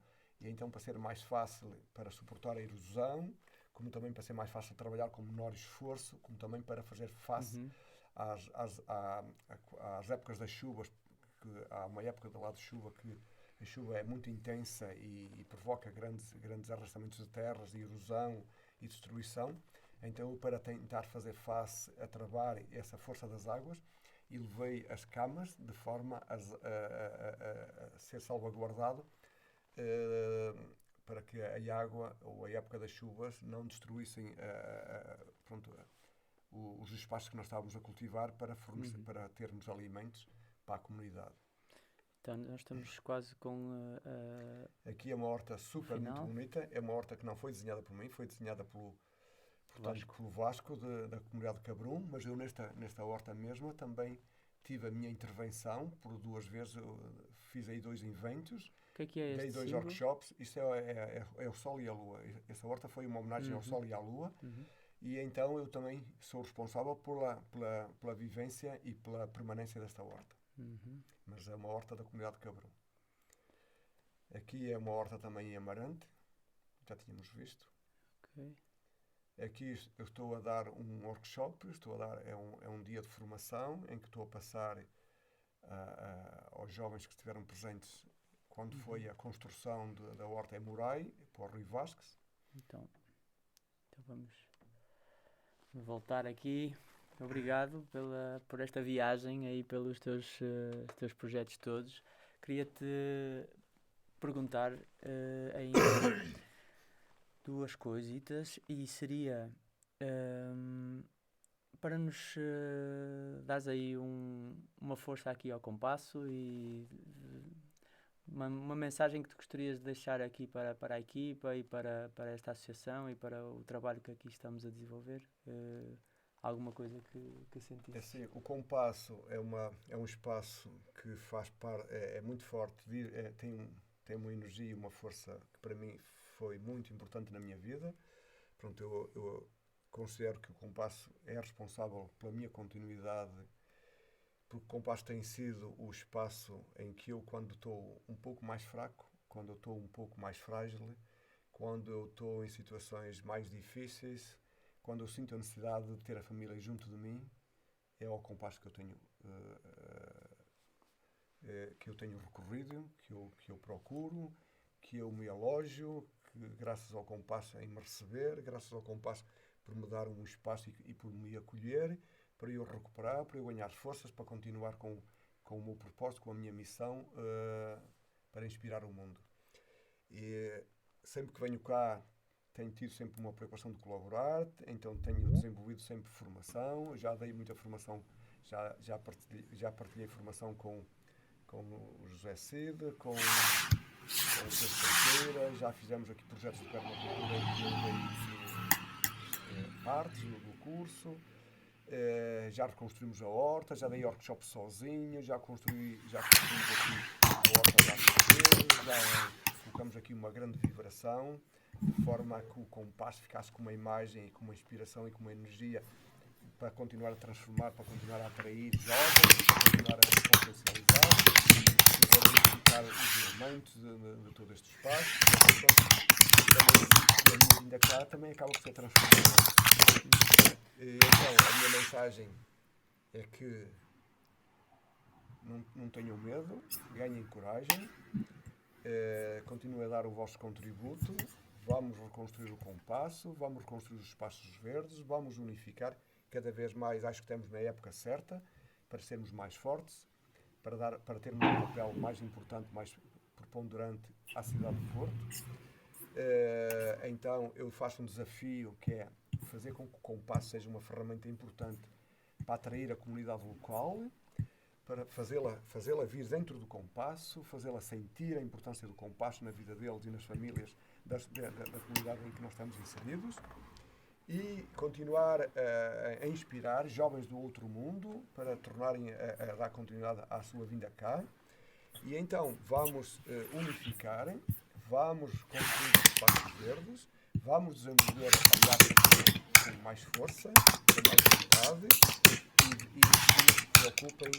e então, para ser mais fácil para suportar a erosão, como também para ser mais fácil de trabalhar com menor esforço, como também para fazer face às épocas das chuvas, que há uma época do lado de chuva que a chuva é muito intensa e provoca grandes arrastamentos de terras, e erosão e destruição. Então, eu, para tentar fazer face a travar essa força das águas, elevei as camas de forma a ser salvaguardado, para que a água ou a época das chuvas não destruíssem os espaços que nós estávamos a cultivar para termos alimentos para a comunidade. Então, nós estamos quase com aqui é uma horta super final. Muito bonita. É uma horta que não foi desenhada por mim, foi desenhada pelo Vasco da comunidade de Cabrum, mas eu nesta horta mesma também tive a minha intervenção por 2 vezes. Eu fiz aí 2 eventos, o que é este dei 2 símbolo? workshops. Isto é o Sol e a Lua. Essa horta foi uma homenagem ao Sol e à Lua. E então eu também sou responsável pela vivência e pela permanência desta horta. Mas é uma horta da comunidade de Cabrum. Aqui é uma horta também em Amarante, já tínhamos visto. Ok. Aqui eu estou a dar um workshop, é um dia de formação em que estou a passar aos jovens que estiveram presentes quando foi a construção da horta em Morai, para o Rui Vasques. Então vamos voltar aqui. Obrigado por esta viagem aí, pelos teus projetos todos. Queria-te perguntar ainda 2 coisitas, e seria para nos dares aí uma força aqui ao Compasso e uma mensagem que tu gostarias de deixar aqui para a equipa e para esta associação e para o trabalho que aqui estamos a desenvolver. Alguma coisa que sentiste? Assim, o Compasso é um espaço que faz parte, é muito forte, tem uma energia e uma força que para mim foi muito importante na minha vida. Pronto, eu considero que o Compasso é responsável pela minha continuidade, porque o Compasso tem sido o espaço em que eu, quando estou um pouco mais fraco, quando eu estou um pouco mais frágil, quando eu estou em situações mais difíceis, quando eu sinto a necessidade de ter a família junto de mim, é ao Compasso que eu tenho recorrido, que eu procuro, que eu me alojo, que graças ao Compasso em me receber, graças ao Compasso por me dar um espaço e por me acolher, para eu recuperar, para eu ganhar forças, para continuar com o meu propósito, com a minha missão, para inspirar o mundo. E sempre que venho cá, tenho tido sempre uma preocupação de colaborar, então tenho desenvolvido sempre formação, já dei muita formação, já partilhei formação com o José Cid, com o Pedro, já fizemos aqui projetos de permacultura que eu dei partes do curso, já reconstruímos a horta, já dei workshop sozinho, já construímos aqui a horta já colocamos aqui uma grande vibração, de forma a que o Compasso ficasse com uma imagem e com uma inspiração e com uma energia para continuar a transformar, para continuar a atrair jovens, para continuar a potencializar e para unificar os elementos de todo este espaço. E a minha vinda cá também acaba por ser transformadora. Então, a minha mensagem é que não tenham medo, ganhem coragem, continuem a dar o vosso contributo. Vamos reconstruir o Compasso, vamos reconstruir os espaços verdes, vamos unificar cada vez mais. Acho que estamos na época certa para sermos mais fortes, para termos um papel mais importante, mais preponderante à cidade de Porto. Então eu faço um desafio, que é fazer com que o Compasso seja uma ferramenta importante para atrair a comunidade local, para fazê-la vir dentro do Compasso, fazê-la sentir a importância do Compasso na vida deles e nas famílias da comunidade em que nós estamos inseridos, e continuar a inspirar jovens do outro mundo para tornarem a dar continuidade à sua vinda cá. E então vamos unificar, vamos construir espaços verdes, vamos desenvolver a arte com mais força, com mais vontade, e se preocupem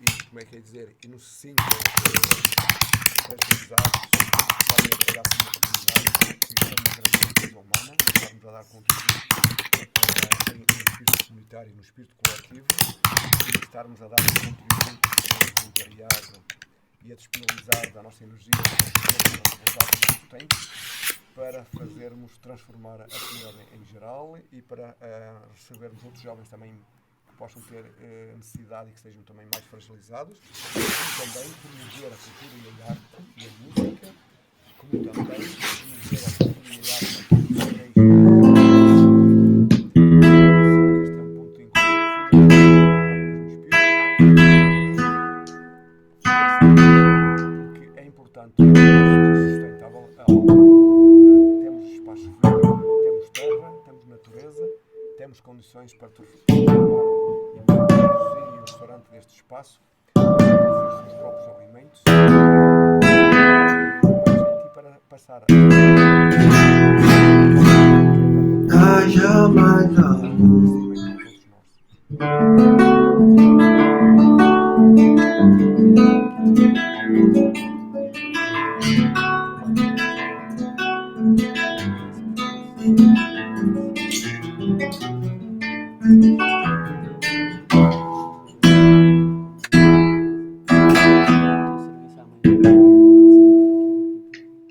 e como é que é dizer, e não se sintam fragilizados, podem trabalhar com uma comunidade, que é uma grande coisa humana, estarmos a dar contributo no espírito comunitário, no espírito coletivo, e estarmos a dar contributo ao voluntariado e a disponibilizar a nossa energia, a nossa vontade, o nosso tempo, para fazermos transformar a comunidade em geral e para recebermos outros jovens também que possam ter necessidade e que sejam também mais fragilizados, como também promover a cultura e a arte e a música, como também promover a cultura e a arte aqui na igreja. Este é um ponto em que é importante, sustentável. Temos espaço verde, temos terra, temos natureza, temos condições para transformar e o restaurante deste espaço, produzir os seus próprios alimentos e para passar a todos nós.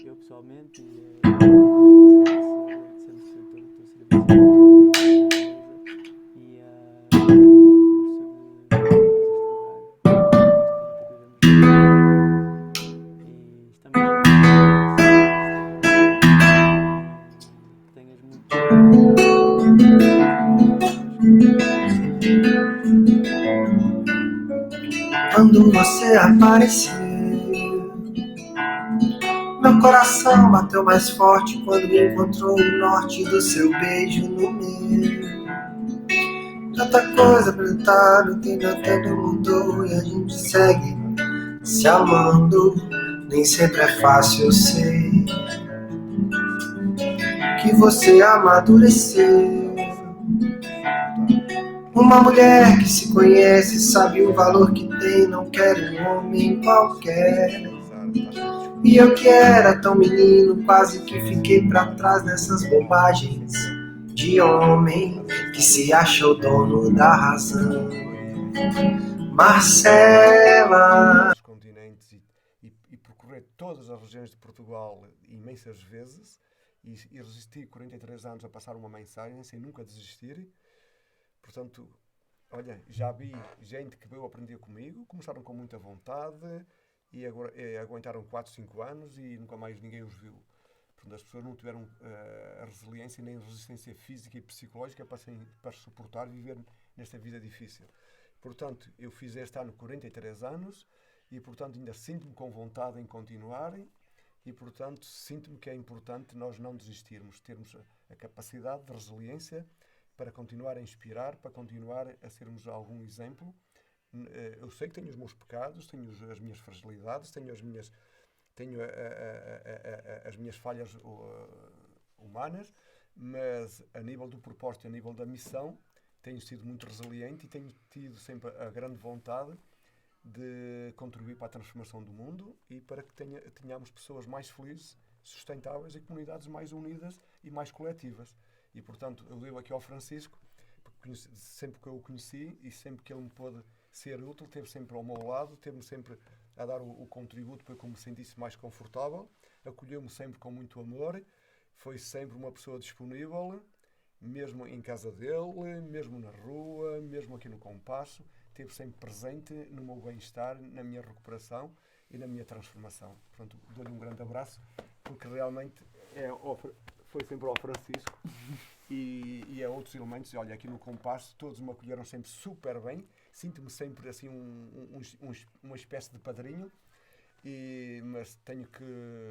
Eu pessoalmente Quando você apareceu, meu coração bateu mais forte quando encontrou o norte do seu beijo no meu. Tanta coisa pra tentar, no que tudo mudou e a gente segue se amando. Nem sempre é fácil, eu sei que você amadureceu. Uma mulher que se conhece, sabe o valor que tem, não quer um homem qualquer. E eu que era tão menino, quase que fiquei pra trás nessas bobagens de homem que se acha o dono da razão. Marcela. Os continentes e percorrer todas as regiões de Portugal imensas vezes e resisti 43 anos a passar uma mensagem sem nunca desistir. Portanto, olha, já vi gente que veio aprender comigo, começaram com muita vontade e agora aguentaram 4, 5 anos e nunca mais ninguém os viu. Portanto, as pessoas não tiveram a resiliência nem a resistência física e psicológica para suportar viver nesta vida difícil. Portanto, eu fiz este ano 43 anos e, portanto, ainda sinto-me com vontade em continuar e, portanto, sinto-me que é importante nós não desistirmos, termos a capacidade de resiliência para continuar a inspirar, para continuar a sermos algum exemplo. Eu sei que tenho os meus pecados, tenho as minhas fragilidades, tenho as minhas falhas humanas, mas a nível do propósito, a nível da missão, tenho sido muito resiliente e tenho tido sempre a grande vontade de contribuir para a transformação do mundo e para que tenhamos pessoas mais felizes, sustentáveis e comunidades mais unidas e mais coletivas. E, portanto, eu devo aqui ao Francisco, porque sempre que eu o conheci e sempre que ele me pôde ser útil, esteve sempre ao meu lado, esteve-me sempre a dar o contributo para que eu me sentisse mais confortável, acolheu-me sempre com muito amor, foi sempre uma pessoa disponível, mesmo em casa dele, mesmo na rua, mesmo aqui no Compasso, esteve sempre presente no meu bem-estar, na minha recuperação e na minha transformação. Portanto, dou-lhe um grande abraço, porque realmente foi sempre ao Francisco e a outros elementos. Olha, aqui no Compasso todos me acolheram sempre super bem, sinto-me sempre assim uma espécie de padrinho, mas tenho que,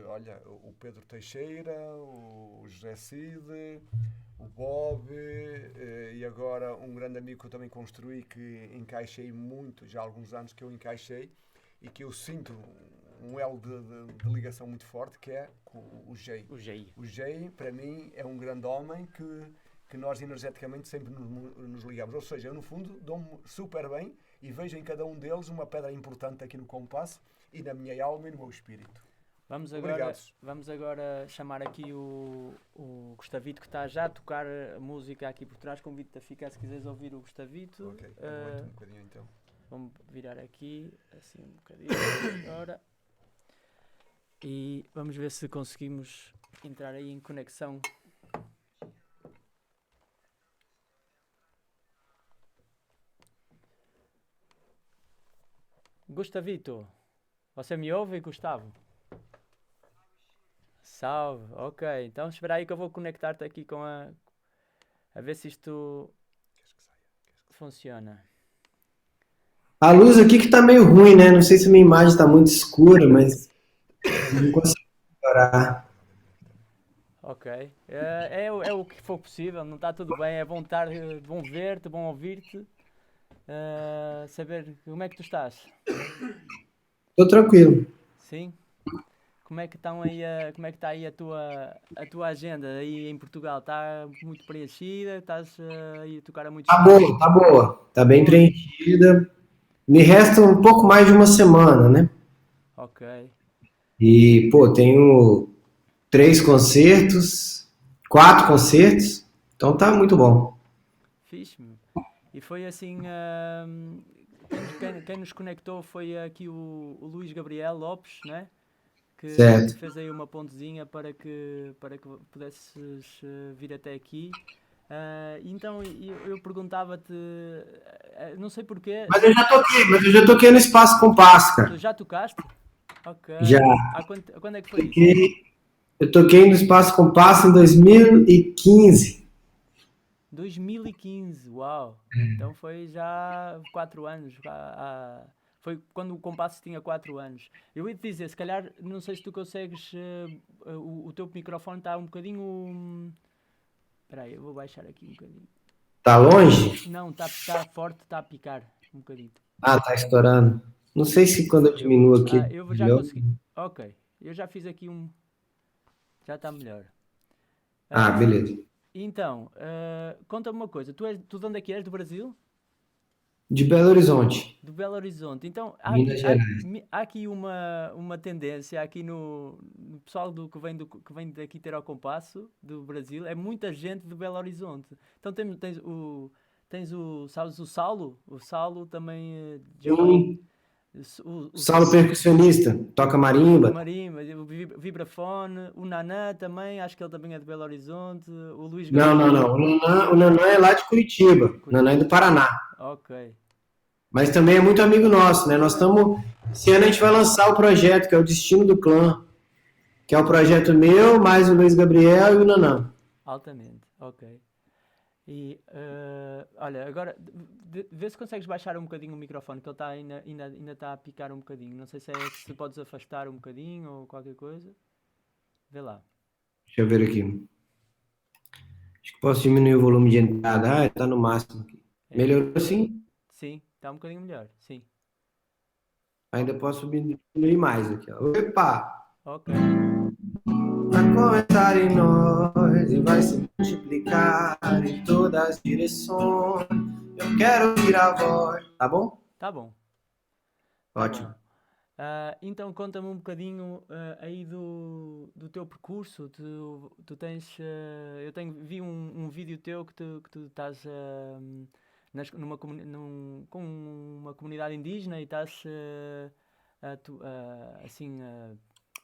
olha, o Pedro Teixeira, o José Cide, o Bob e agora um grande amigo que eu também construí, que encaixei muito, já há alguns anos que eu encaixei e que eu sinto um elo de ligação muito forte, que é o Jay. O Jay, para mim, é um grande homem que nós energeticamente sempre nos ligamos. Ou seja, eu no fundo dou-me super bem e vejo em cada um deles uma pedra importante aqui no compasso e na minha alma e no meu espírito. Vamos agora chamar aqui o Gustavito, que está já a tocar a música aqui por trás. Convido-te a ficar se quiseres ouvir o Gustavito. Ok, aguento um bocadinho então. Vamos virar aqui, assim um bocadinho agora. E vamos ver se conseguimos entrar aí em conexão. Gustavito, você me ouve, Gustavo? Salve, ok. Então espera aí que eu vou conectar-te aqui com a ver se isto funciona. A luz aqui que tá meio ruim, né? Não sei se a minha imagem tá muito escura, mas não consigo melhorar. Ok. É o que for possível, não está tudo bem. É bom bom ver-te, bom ouvir-te. Saber como é que tu estás. Tô tranquilo. Sim? Como é que como é que está aí a tua agenda aí em Portugal? Está muito preenchida? Estás aí a tocar a muitos Tá boa, tá boa. Tá bem preenchida. Me resta um pouco mais de uma semana, né? Ok. E, pô, tenho 4 concertos. Então tá muito bom. Fixe-me. E foi assim, quem nos conectou foi aqui o Luís Gabriel Lopes, né? Que Certo. fez aí uma pontezinha para que pudesses vir até aqui. Então eu perguntava-te, não sei porquê. Mas eu já toquei no Espaço Compasso, Tu cara. já tocaste? Ok. Já. Quando é que foi isso? Eu toquei no Espaço Compasso em 2015. 2015, uau! Então foi já 4 anos. Foi quando o compasso tinha 4 anos. Eu ia te dizer, se calhar, não sei se tu consegues. O teu microfone está um bocadinho. Espera aí, eu vou baixar aqui um bocadinho. Tá longe? Não, está forte, está a picar um bocadinho. Ah, tá estourando. Não sei se quando eu diminuo aqui. Eu já consegui. Ok, eu já fiz aqui um. Já está melhor. Beleza. Então, conta-me uma coisa. Tu de onde é que és? Do Brasil? De Belo Horizonte, Do Belo Horizonte. Então, Minas Gerais. há aqui uma tendência aqui no pessoal que vem daqui ter ao compasso do Brasil. É muita gente do Belo Horizonte. Então tens sabes o Saulo? O Saulo também... O Saulo percussionista, toca marimba. Marimba, o vibrafone, o Nanã também, acho que ele também é de Belo Horizonte. O Luís Não. O Nanã é lá de Curitiba. O Nanã é do Paraná. Ok. Mas também é muito amigo nosso, né? Esse ano a gente vai lançar o projeto, que é o Destino do Clã, que é o projeto meu, mais o Luiz Gabriel e o Nanã. Altamente, ok. E, olha, agora, vê se consegues baixar um bocadinho o microfone, que ele ainda está a picar um bocadinho. Não sei se podes afastar um bocadinho ou qualquer coisa. Vê lá. Deixa eu ver aqui. Acho que posso diminuir o volume de entrada. Tá no máximo aqui. Melhorou assim? Sim, está um bocadinho melhor, sim. Ainda posso diminuir mais aqui, ó. Epa! Ok. Vai começar em nós e vai se multiplicar em todas as direções. Eu quero ouvir a voz. Tá bom? Tá bom. Ótimo. Bom. Então conta-me um bocadinho aí do teu percurso. Tu tens. Vi um vídeo teu que tu estás com uma comunidade indígena e estás assim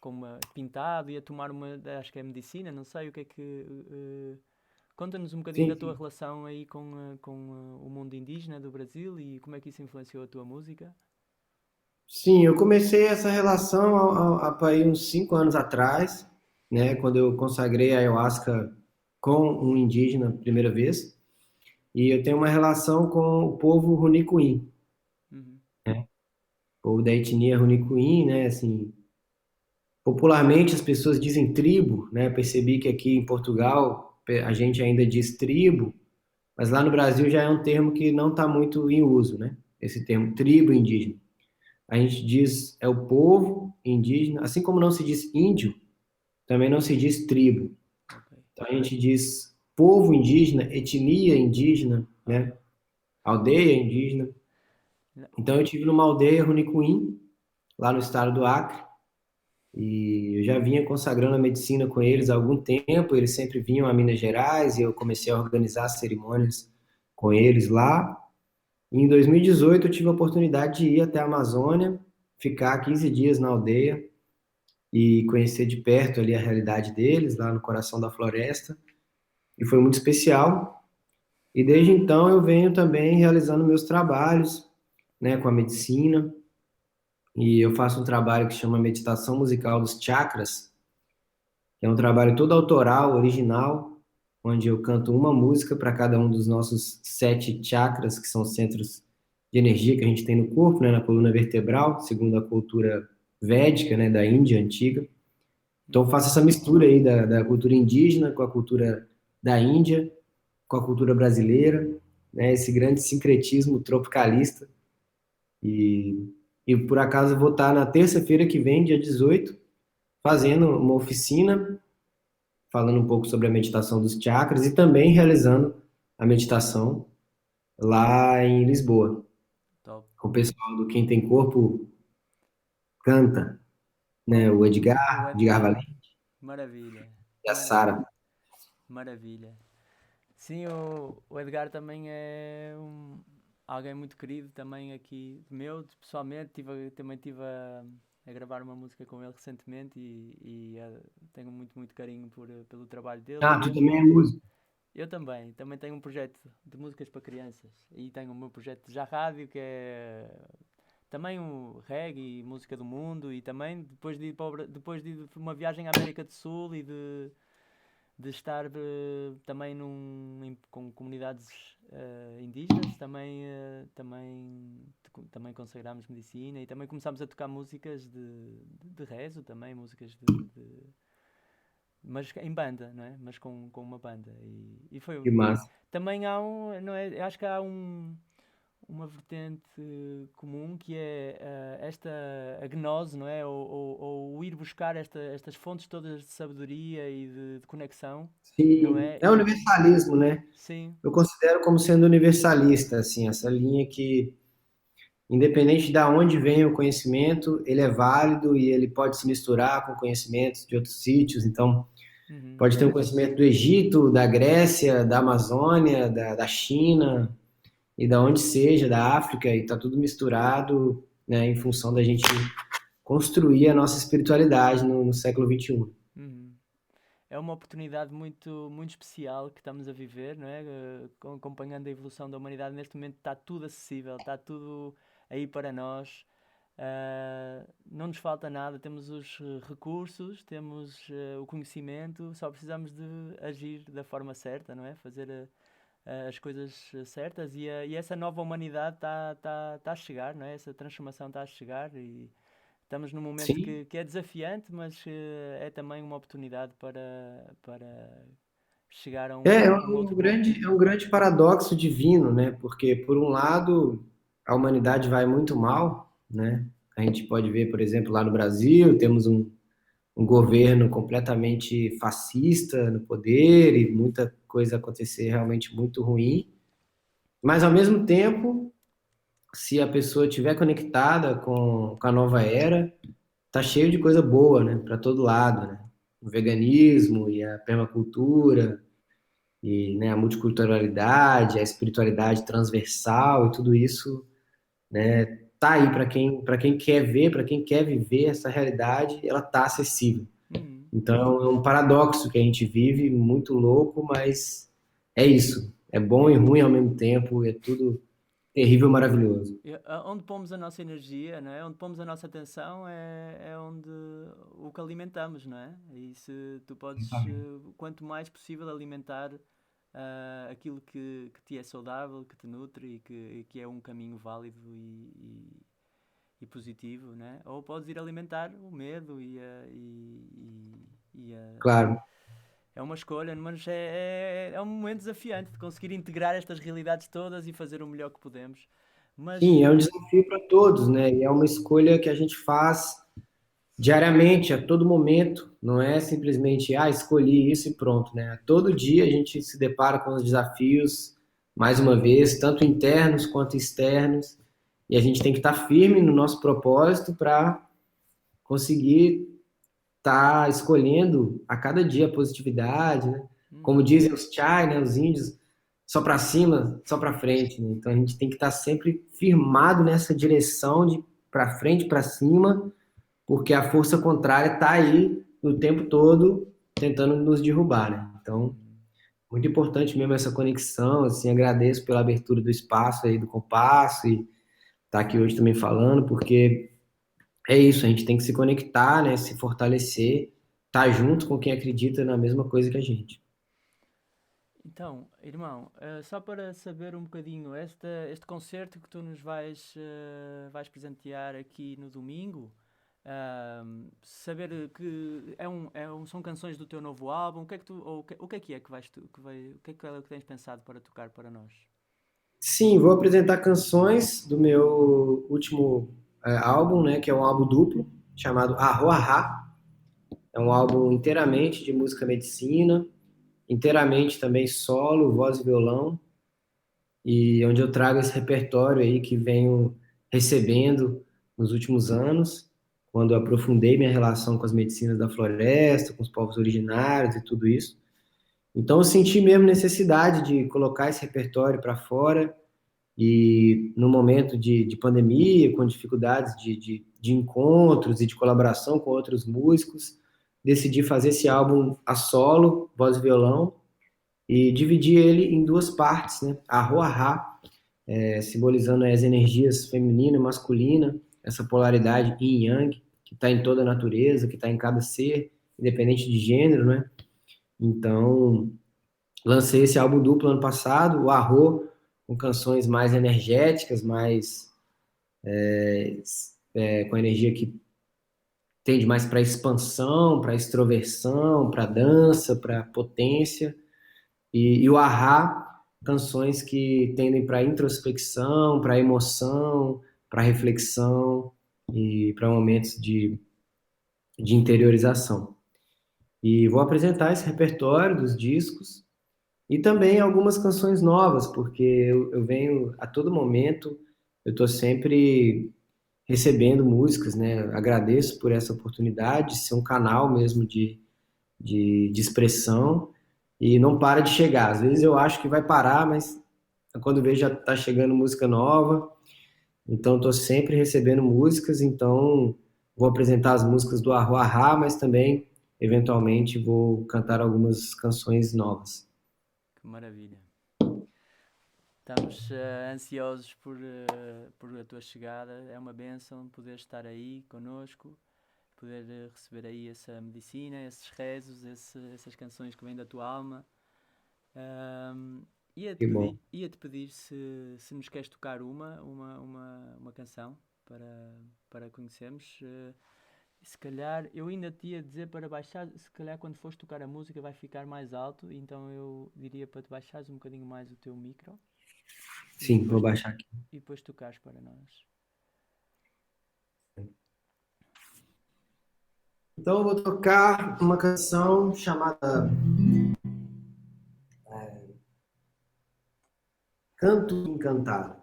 como pintado e a tomar acho que é medicina, não sei o que é que. Conta-nos um bocadinho da tua relação aí com o mundo indígena do Brasil e como é que isso influenciou a tua música. Sim, eu comecei essa relação há uns 5 anos atrás, né, quando eu consagrei a ayahuasca com um indígena primeira vez. E eu tenho uma relação com o povo Runicuim, né? O povo da etnia Runicuim, né, assim, popularmente as pessoas dizem tribo, né? Percebi que aqui em Portugal a gente ainda diz tribo, mas lá no Brasil já é um termo que não está muito em uso, né? Esse termo tribo indígena. A gente diz é o povo indígena, assim como não se diz índio, também não se diz tribo. Então a gente diz povo indígena, etnia indígena, né? Aldeia indígena. Então eu tive numa aldeia Runicuim, lá no estado do Acre, e eu já vinha consagrando a medicina com eles há algum tempo, eles sempre vinham a Minas Gerais e eu comecei a organizar cerimônias com eles lá. E em 2018 eu tive a oportunidade de ir até a Amazônia, ficar 15 dias na aldeia e conhecer de perto ali a realidade deles, lá no coração da floresta, e foi muito especial. E desde então eu venho também realizando meus trabalhos, né, com a medicina, e eu faço um trabalho que chama Meditação Musical dos Chakras, que é um trabalho todo autoral, original, onde eu canto uma música para cada um dos nossos 7 chakras, que são centros de energia que a gente tem no corpo, né, na coluna vertebral, segundo a cultura védica, né, da Índia antiga. Então eu faço essa mistura aí da cultura indígena com a cultura da Índia, com a cultura brasileira, né, esse grande sincretismo tropicalista. E por acaso eu vou estar na terça-feira que vem, dia 18, fazendo uma oficina, falando um pouco sobre a meditação dos chakras e também realizando a meditação lá em Lisboa, Top. com o pessoal do Quem Tem Corpo Canta, né? O O Edgar Edgar. Valente Maravilha. e a Sara. Maravilha. Sim, o Edgar também é alguém muito querido também aqui meu, pessoalmente, também estive a gravar uma música com ele recentemente e tenho muito carinho pelo trabalho dele. Ah, tu também é músico. Eu também tenho um projeto de músicas para crianças e tenho o meu projeto de Já Rádio, que é também o reggae e música do mundo, e também depois de ir para uma viagem à América do Sul e de estar também com comunidades indígenas, também consagramos medicina e também começámos a tocar músicas de rezo, também músicas mas em banda, não é? Mas com uma banda. E foi. Que massa. Também há não é? Eu acho que há uma vertente comum que é esta a gnose, não é? Ou ir buscar estas fontes todas de sabedoria e de conexão, não Sim, é? é universalismo, né? Sim. Eu considero como sendo universalista, assim, essa linha que, independente de onde vem o conhecimento, ele é válido e ele pode se misturar com conhecimentos de outros sítios. Então, Uhum. pode ter um conhecimento do Egito, da Grécia, da Amazônia, da China e da onde seja, da África, e está tudo misturado, né, em função da gente construir a nossa espiritualidade no século XXI. Uhum. É uma oportunidade muito especial que estamos a viver, não é? Acompanhando a evolução da humanidade, neste momento está tudo acessível, está tudo aí para nós. Não nos falta nada, temos os recursos, temos o conhecimento, só precisamos de agir da forma certa, não é? Fazer as coisas certas e essa nova humanidade está a chegar, não é? Essa transformação está a chegar e estamos num momento Sim, que é desafiante, mas é também uma oportunidade para chegar a é um outro ponto. é um grande paradoxo divino, né? Porque, por um lado, a humanidade vai muito mal, né? A gente pode ver, por exemplo, lá no Brasil, temos um governo completamente fascista no poder e muita coisa acontecer realmente muito ruim. Mas, ao mesmo tempo, se a pessoa estiver conectada com a nova era, tá cheio de coisa boa, né? Para todo lado, né? O veganismo e a permacultura e, né, a multiculturalidade, a espiritualidade transversal e tudo isso, né, tá aí para quem quer ver, para quem quer viver essa realidade, ela tá acessível. Uhum. Então é um paradoxo que a gente vive, muito louco, mas é isso. É bom e ruim ao mesmo tempo, é tudo terrível, maravilhoso. Onde pomos a nossa energia, não é? Onde pomos a nossa atenção é onde o que alimentamos, não é? E se tu podes, quanto mais possível, alimentar aquilo que te é saudável, que te nutre e que é um caminho válido e positivo, né? Ou podes ir alimentar o medo Claro. é uma escolha, mas é um momento desafiante de conseguir integrar estas realidades todas e fazer o melhor que podemos. Mas, Sim, é um desafio para todos, né? E é uma escolha que a gente faz diariamente, a todo momento, não é simplesmente, escolhi isso e pronto, né? Todo dia a gente se depara com os desafios, mais uma vez, tanto internos quanto externos, E a gente tem que estar firme no nosso propósito para conseguir estar escolhendo a cada dia a positividade, né? Como dizem os Chai, né, os índios, só para cima, só para frente, né? Então a gente tem que estar sempre firmado nessa direção de para frente, para cima, porque a força contrária está aí o tempo todo tentando nos derrubar, né? Então, muito importante mesmo essa conexão, assim, agradeço pela abertura do espaço aí do Compasso e estar aqui hoje também falando, porque é isso, a gente tem que se conectar, né, se fortalecer, estar junto com quem acredita na mesma coisa que a gente. Então, irmão, só para saber um bocadinho, este concerto que tu nos vais presentear aqui no domingo, saber que são canções do teu novo álbum, o que é que vais o que é que tens pensado para tocar para nós? Sim, vou apresentar canções do meu último álbum, né, que é um álbum duplo, chamado Arroará. É um álbum inteiramente de música medicina, inteiramente também solo, voz e violão, e onde eu trago esse repertório aí que venho recebendo nos últimos anos, quando eu aprofundei minha relação com as medicinas da floresta, com os povos originários e tudo isso. Então eu senti mesmo necessidade de colocar esse repertório para fora e no momento de pandemia, com dificuldades de encontros e de colaboração com outros músicos, decidi fazer esse álbum a solo, voz e violão, e dividir ele em duas partes, né? Arroará, simbolizando as energias feminina e masculina, essa polaridade yin e yang, que está em toda a natureza, que está em cada ser, independente de gênero, né? Então, lancei esse álbum duplo ano passado, o Arro, com canções mais energéticas, mais com energia que tende mais para expansão, para extroversão, para dança, para potência. E o Ahá, canções que tendem para introspecção, para emoção, para reflexão e para momentos de interiorização. E vou apresentar esse repertório dos discos e também algumas canções novas, porque eu venho a todo momento, eu estou sempre recebendo músicas, né? Agradeço por essa oportunidade de ser um canal mesmo de expressão e não para de chegar. Às vezes eu acho que vai parar, mas quando vejo já está chegando música nova. Então estou sempre recebendo músicas, então vou apresentar as músicas do Arroará, mas também, eventualmente, vou cantar algumas canções novas. Que maravilha. Estamos ansiosos por a tua chegada. É uma bênção poder estar aí connosco, poder receber aí essa medicina, esses rezos, essas canções que vêm da tua alma. Ia-te pedir se nos queres tocar uma canção para conhecermos. Se calhar, eu ainda te ia dizer para baixar, se calhar quando fores tocar a música vai ficar mais alto, então eu diria para te baixares um bocadinho mais o teu micro. Sim, vou baixar aqui. E depois tocares para nós. Então eu vou tocar uma canção chamada Canto Encantado.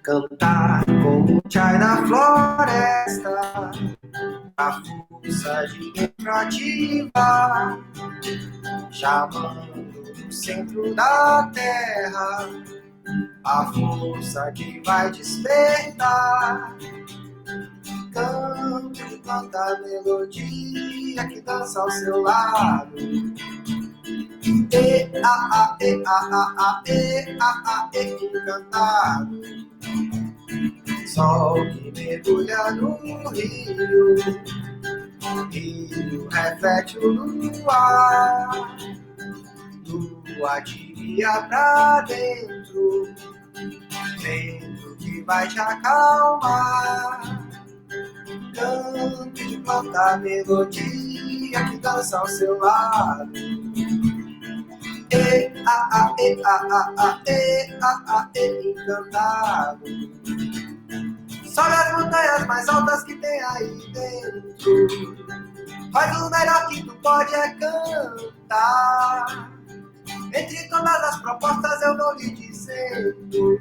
Cantar como o chai da floresta, a força de ativa, chamando do centro da terra, a força que vai despertar. Canto e canta a melodia que dança ao seu lado. Encantado. Sol que mergulha no rio reflete o luar. Lua de dia pra dentro, vento que vai te acalmar. canto de planta, melodia que dança ao seu lado. E, a, e, a, e, encantado. Sobe as montanhas mais altas que tem aí dentro. Faz o melhor que tu pode é cantar. Entre todas as propostas eu vou lhe dizendo: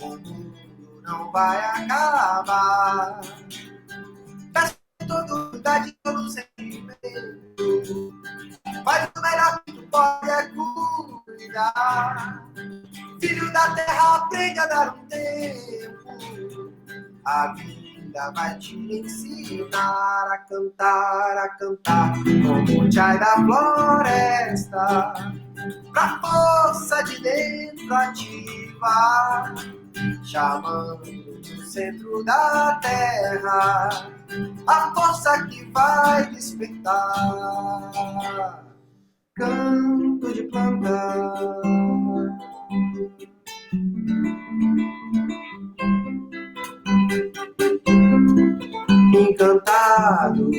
o mundo não vai acabar. Peço todo cuidado e todo sentimento. Faz o melhor que tu pode é cuidar. Filho da terra, aprende a dar um tempo. A vida vai te ensinar a cantar como o chai da floresta, pra força de dentro ativar, chamando do centro da terra a força que vai despertar. Canto de planta, encantado.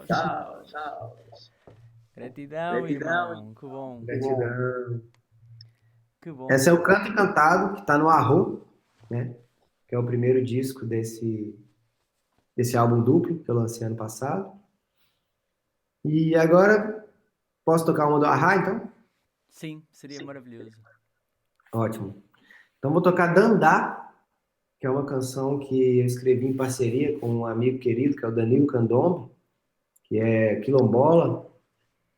Tchau. Gratidão, irmão. Que bom. Gratidão. Que bom. Esse é o Canto Encantado, que está no Arro, né? Que é o primeiro disco desse álbum duplo que eu lancei ano passado. E agora, posso tocar uma do Ahá, então? Sim, seria maravilhoso. Ótimo. Então vou tocar Dandá, que é uma canção que eu escrevi em parceria com um amigo querido, que é o Danilo Candombe, que é quilombola.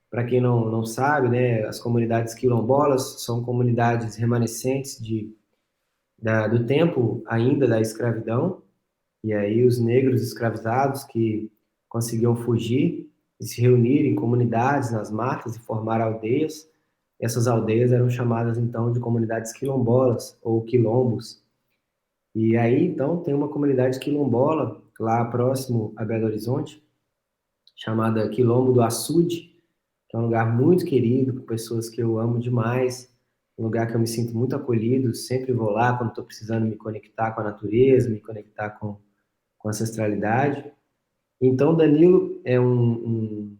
Para quem não sabe, né, as comunidades quilombolas são comunidades remanescentes do tempo ainda da escravidão, e aí os negros escravizados que conseguiam fugir e se reunir em comunidades nas matas e formar aldeias. Essas aldeias eram chamadas então de comunidades quilombolas ou quilombos. E aí então tem uma comunidade quilombola lá próximo a Belo Horizonte, chamada Quilombo do Açude, que é um lugar muito querido, com pessoas que eu amo demais, um lugar que eu me sinto muito acolhido, sempre vou lá quando estou precisando me conectar com a natureza, me conectar com ancestralidade. Então, Danilo é um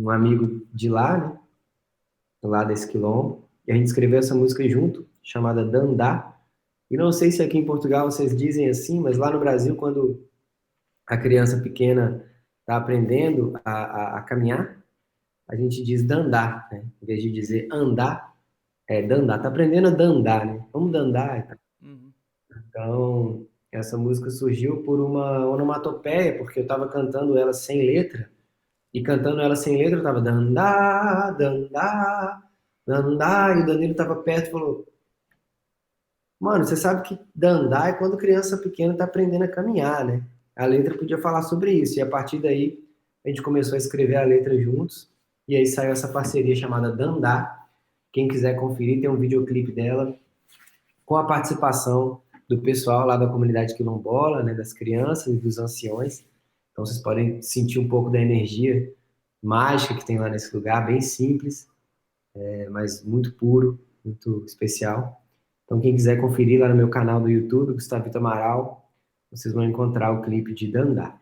amigo de lá, né? Lá desse quilombo, e a gente escreveu essa música junto, chamada Dandá. E não sei se aqui em Portugal vocês dizem assim, mas lá no Brasil, quando a criança pequena está aprendendo a caminhar, a gente diz dandar, né? Em vez de dizer andar, é dandar. Está aprendendo a dandar, né? Vamos dandar. Uhum. Então, essa música surgiu por uma onomatopeia, porque eu estava cantando ela sem letra. E cantando ela sem letra, eu estava dandá, dandá, dandá. E o Danilo estava perto e falou: mano, você sabe que dandá é quando criança pequena está aprendendo a caminhar, né? A letra podia falar sobre isso. E a partir daí, a gente começou a escrever a letra juntos. E aí saiu essa parceria chamada Dandá. Quem quiser conferir, tem um videoclipe dela com a participação do pessoal lá da comunidade quilombola, né, das crianças e dos anciões. Então vocês podem sentir um pouco da energia mágica que tem lá nesse lugar, bem simples, mas muito puro, muito especial. Então quem quiser conferir lá no meu canal do YouTube, Gustavito Amaral, vocês vão encontrar o clipe de Dandá.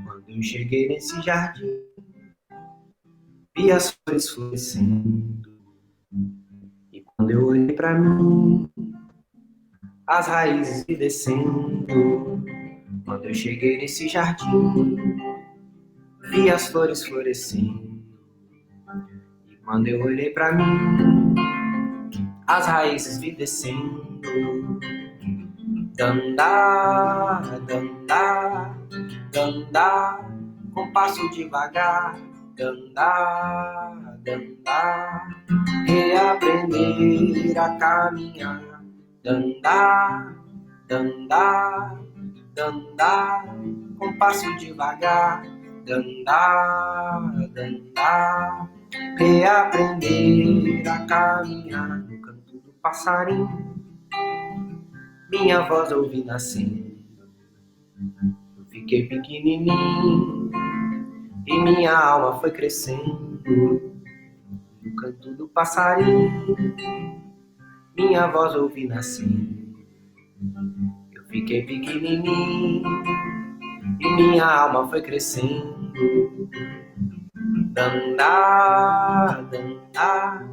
Quando eu cheguei nesse jardim, vi as flores florescendo. E quando eu olhei pra mim, as raízes me descendo. Quando eu cheguei nesse jardim, vi as flores florescendo. E quando eu olhei pra mim, as raízes me descendo. Dandá, dandá, dandá, com passo devagar. Dandá, dandá, reaprender a caminhar. Dandá, dandá, dandá, com passo devagar. Dandá, dandá, reaprender a caminhar. No canto do passarinho, minha voz ouvi nascendo. Eu fiquei pequenininho e minha alma foi crescendo. No canto do passarinho, minha voz ouvi nascendo. Eu fiquei pequenininho e minha alma foi crescendo. Dandá, dandá,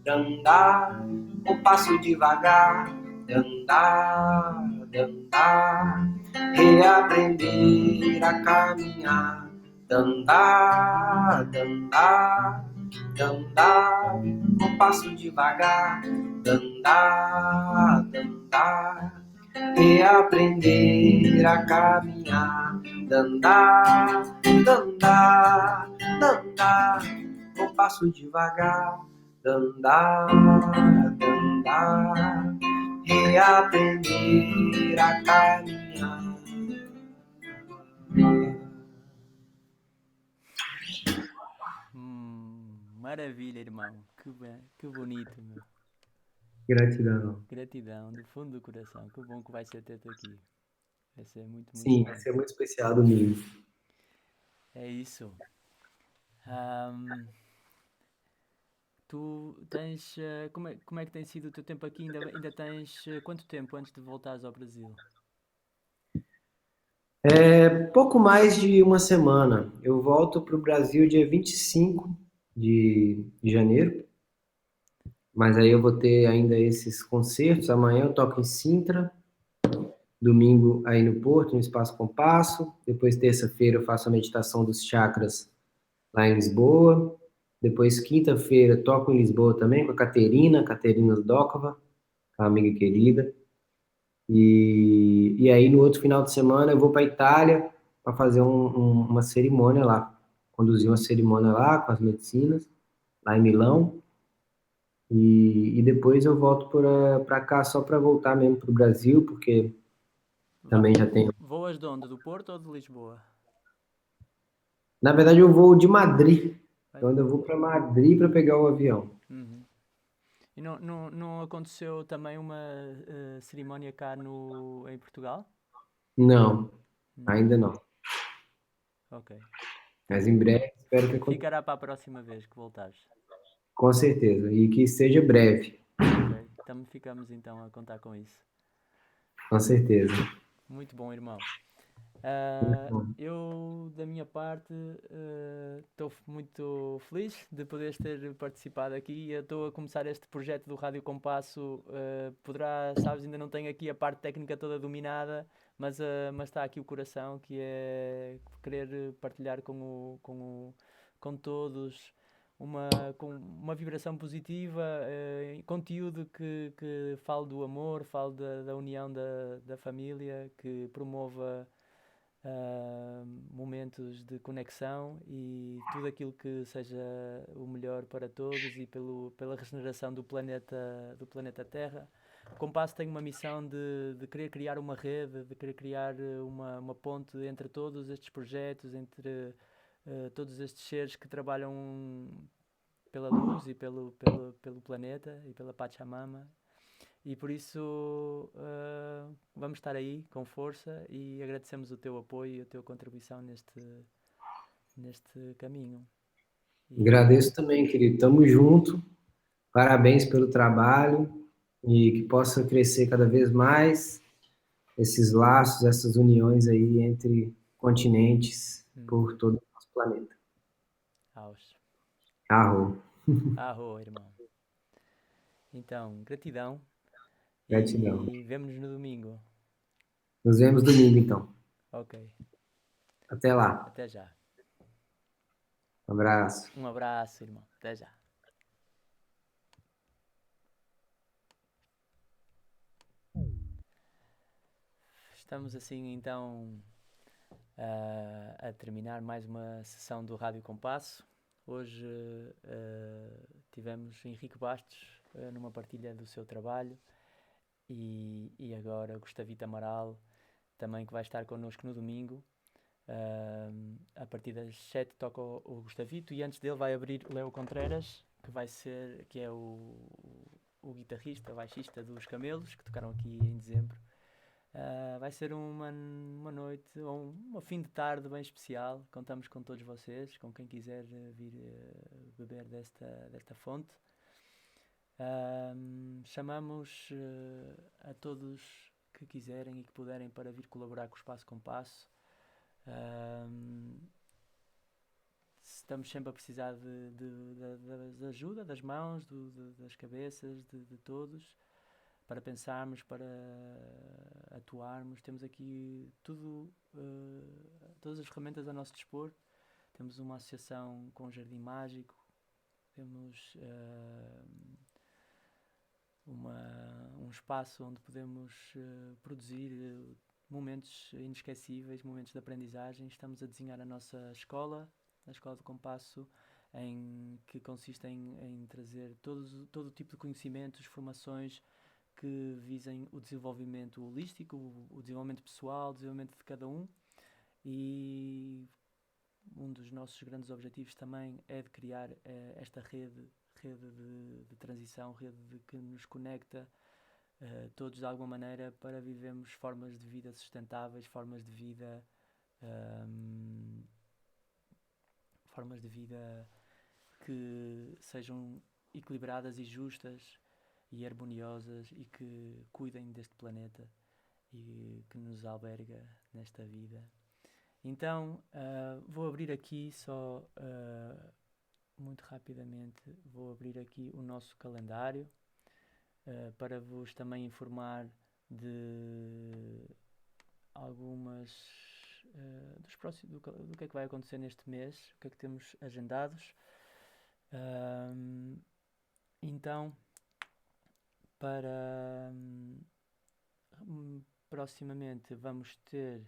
dandá, um passo devagar. Dandá, dandá, reaprender a caminhar. Dandá, dandá, dandá, um passo devagar. Dandá, dandá, reaprender a caminhar. Dandá, dandá, dandá, um passo devagar. Dandá, dandá, reaprender a caminhar. Maravilha, irmão. Que bonito, meu. Gratidão. Gratidão, do fundo do coração. Que bom que vai ser ter-te aqui. Vai ser muito Sim, bom. vai ser muito especial domingo. É isso. Tu tens. Como é que tem sido o teu tempo aqui? Ainda tens quanto tempo antes de voltares ao Brasil? Pouco mais de uma semana. Eu volto para o Brasil dia 25 de janeiro. Mas aí eu vou ter ainda esses concertos. Amanhã eu toco em Sintra. Domingo aí no Porto, no Espaço Compasso. Depois, terça-feira, eu faço a meditação dos chakras lá em Lisboa. Depois, quinta-feira, toco em Lisboa também com a Caterina Zdokova, uma amiga querida. E aí, no outro final de semana, eu vou para a Itália para fazer uma cerimônia lá. Conduzir uma cerimônia lá com as medicinas, lá em Milão. E depois eu volto para cá só para voltar mesmo para o Brasil, porque também já tenho. Voas de onde? Do Porto ou de Lisboa? Na verdade, eu vou de Madrid. Então, eu vou para Madrid para pegar o avião. Uhum. E não aconteceu também uma cerimónia cá em Portugal? Não, ainda não. Ok. Mas em breve, espero que aconteça. Ficará para a próxima vez que voltares. Com certeza. E que seja breve. Ok. Ficamos então a contar com isso. Com certeza. Muito bom, irmão. Muito bom. Eu, da minha parte, estou muito feliz de poderes ter participado aqui. Estou a começar este projeto do Rádio Compasso. Sabes, ainda não tenho aqui a parte técnica toda dominada, mas está aqui o coração, que é querer partilhar com todos com uma vibração positiva, conteúdo que fale do amor, fale da união da família, que promova momentos de conexão e tudo aquilo que seja o melhor para todos e pela regeneração do planeta Terra. O Compasso tem uma missão de querer criar uma rede, de querer criar uma ponte entre todos estes projetos, entre todos estes seres que trabalham pela luz e pelo planeta e pela Pachamama. E por isso vamos estar aí com força e agradecemos o teu apoio e a tua contribuição neste caminho. Agradeço também, querido. Tamo junto. Parabéns pelo trabalho e que possa crescer cada vez mais esses laços, essas uniões aí entre continentes por todo o nosso planeta. Arro. Arro, irmão. Então, gratidão. Gratidão. E vemo-nos no domingo. Nos vemos domingo, então. Ok. Até lá. Até já. Um abraço. Um abraço, irmão. Até já. Estamos assim então a terminar mais uma sessão do Rádio Compasso. Hoje tivemos Henrique Bastos numa partilha do seu trabalho e agora Gustavito Amaral também, que vai estar connosco no domingo. A partir das 7 toca o Gustavito, e antes dele vai abrir o Léo Contreras, que é o guitarrista, baixista dos Camelos, que tocaram aqui em dezembro. Vai ser uma noite, ou um fim de tarde bem especial. Contamos com todos vocês, com quem quiser vir beber desta fonte. Chamamos a todos que quiserem e que puderem para vir colaborar com o Espaço Compasso. Estamos sempre a precisar de ajuda, das mãos, das cabeças, de todos, para pensarmos, para atuarmos. Temos aqui todas as ferramentas a nosso dispor. Temos uma associação com o Jardim Mágico, temos um espaço onde podemos produzir momentos inesquecíveis, momentos de aprendizagem. Estamos a desenhar a nossa escola, a Escola do Compasso, que consiste em trazer todo o tipo de conhecimentos, formações que visem o desenvolvimento holístico, o desenvolvimento pessoal, o desenvolvimento de cada um. E um dos nossos grandes objetivos também é de criar esta rede de transição, que nos conecta todos de alguma maneira, para vivermos formas de vida sustentáveis, formas de vida que sejam equilibradas e justas e harmoniosas, e que cuidem deste planeta e que nos alberga nesta vida. Então, vou abrir aqui só muito rapidamente, vou abrir aqui o nosso calendário para vos também informar de algumas do que é que vai acontecer neste mês, o que é que temos agendados. Então, para proximamente vamos ter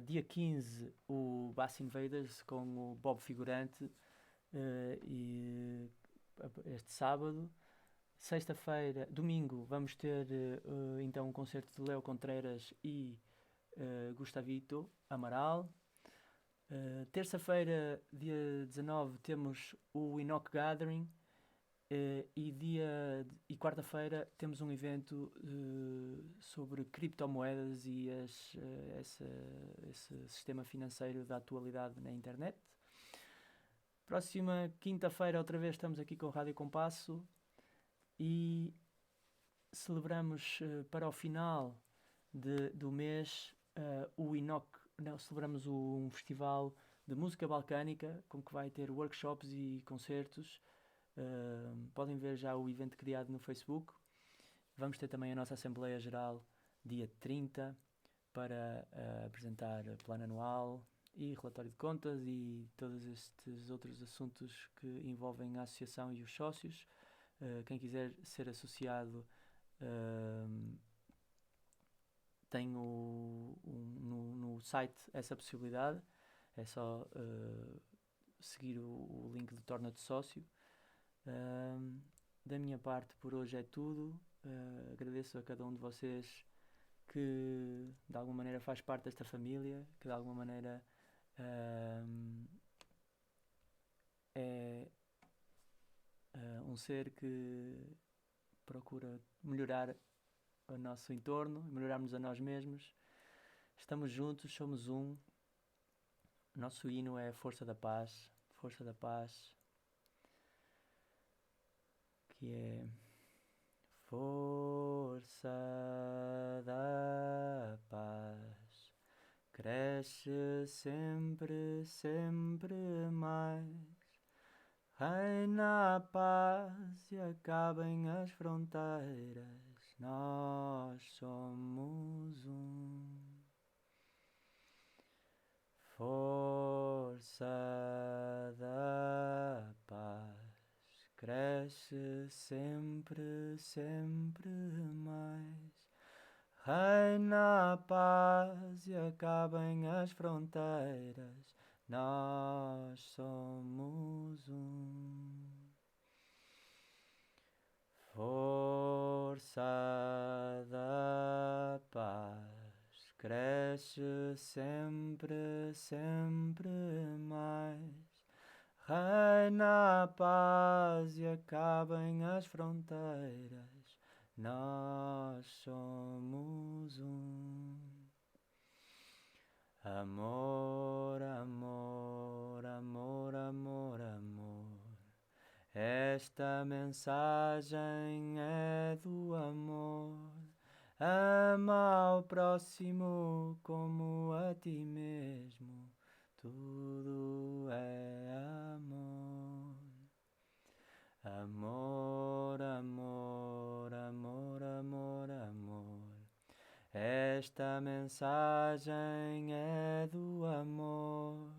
dia 15 o Bass Invaders com o Bob Figurante, e este sábado. Sexta-feira, domingo, vamos ter então um concerto de Léo Contreras e Gustavito Amaral. Terça-feira, dia 19, temos o Enoch Gathering, e quarta-feira temos um evento sobre criptomoedas e esse sistema financeiro da atualidade na internet. Próxima quinta-feira, outra vez, estamos aqui com o Rádio Compasso e celebramos para o final do mês celebramos um festival de música balcânica, com que vai ter workshops e concertos. Podem ver já o evento criado no Facebook. Vamos ter também a nossa Assembleia Geral dia 30 para apresentar plano anual e relatório de contas e todos estes outros assuntos que envolvem a associação e os sócios. Quem quiser ser associado tem no site essa possibilidade. É só seguir o link do Torna-te Sócio. Da minha parte, por hoje é tudo. Agradeço a cada um de vocês que de alguma maneira faz parte desta família, que de alguma maneira é um ser que procura melhorar o nosso entorno, melhorarmos a nós mesmos. Estamos juntos, somos um. O nosso hino é a força da paz, que é força da paz, cresce sempre, sempre mais. Reina a paz e acabem as fronteiras, nós somos um. Força da paz, cresce sempre, sempre mais. Reina a paz e acabem as fronteiras, nós somos um. Força da paz cresce sempre, sempre mais. Reina a paz e acabem as fronteiras, nós somos um. Amor, amor, amor, amor, amor. Esta mensagem é do amor. Ama ao próximo como a ti mesmo. Tudo é amor. Amor, amor, amor, amor, amor. Esta mensagem é do amor.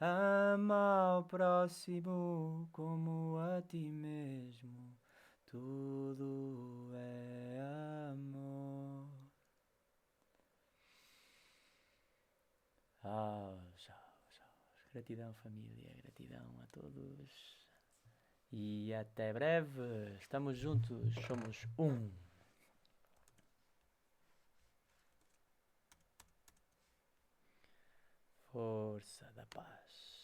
Ama ao próximo como a ti mesmo. Tudo é amor. Gratidão, família, gratidão a todos. E até breve. Estamos juntos, somos um. Força da paz.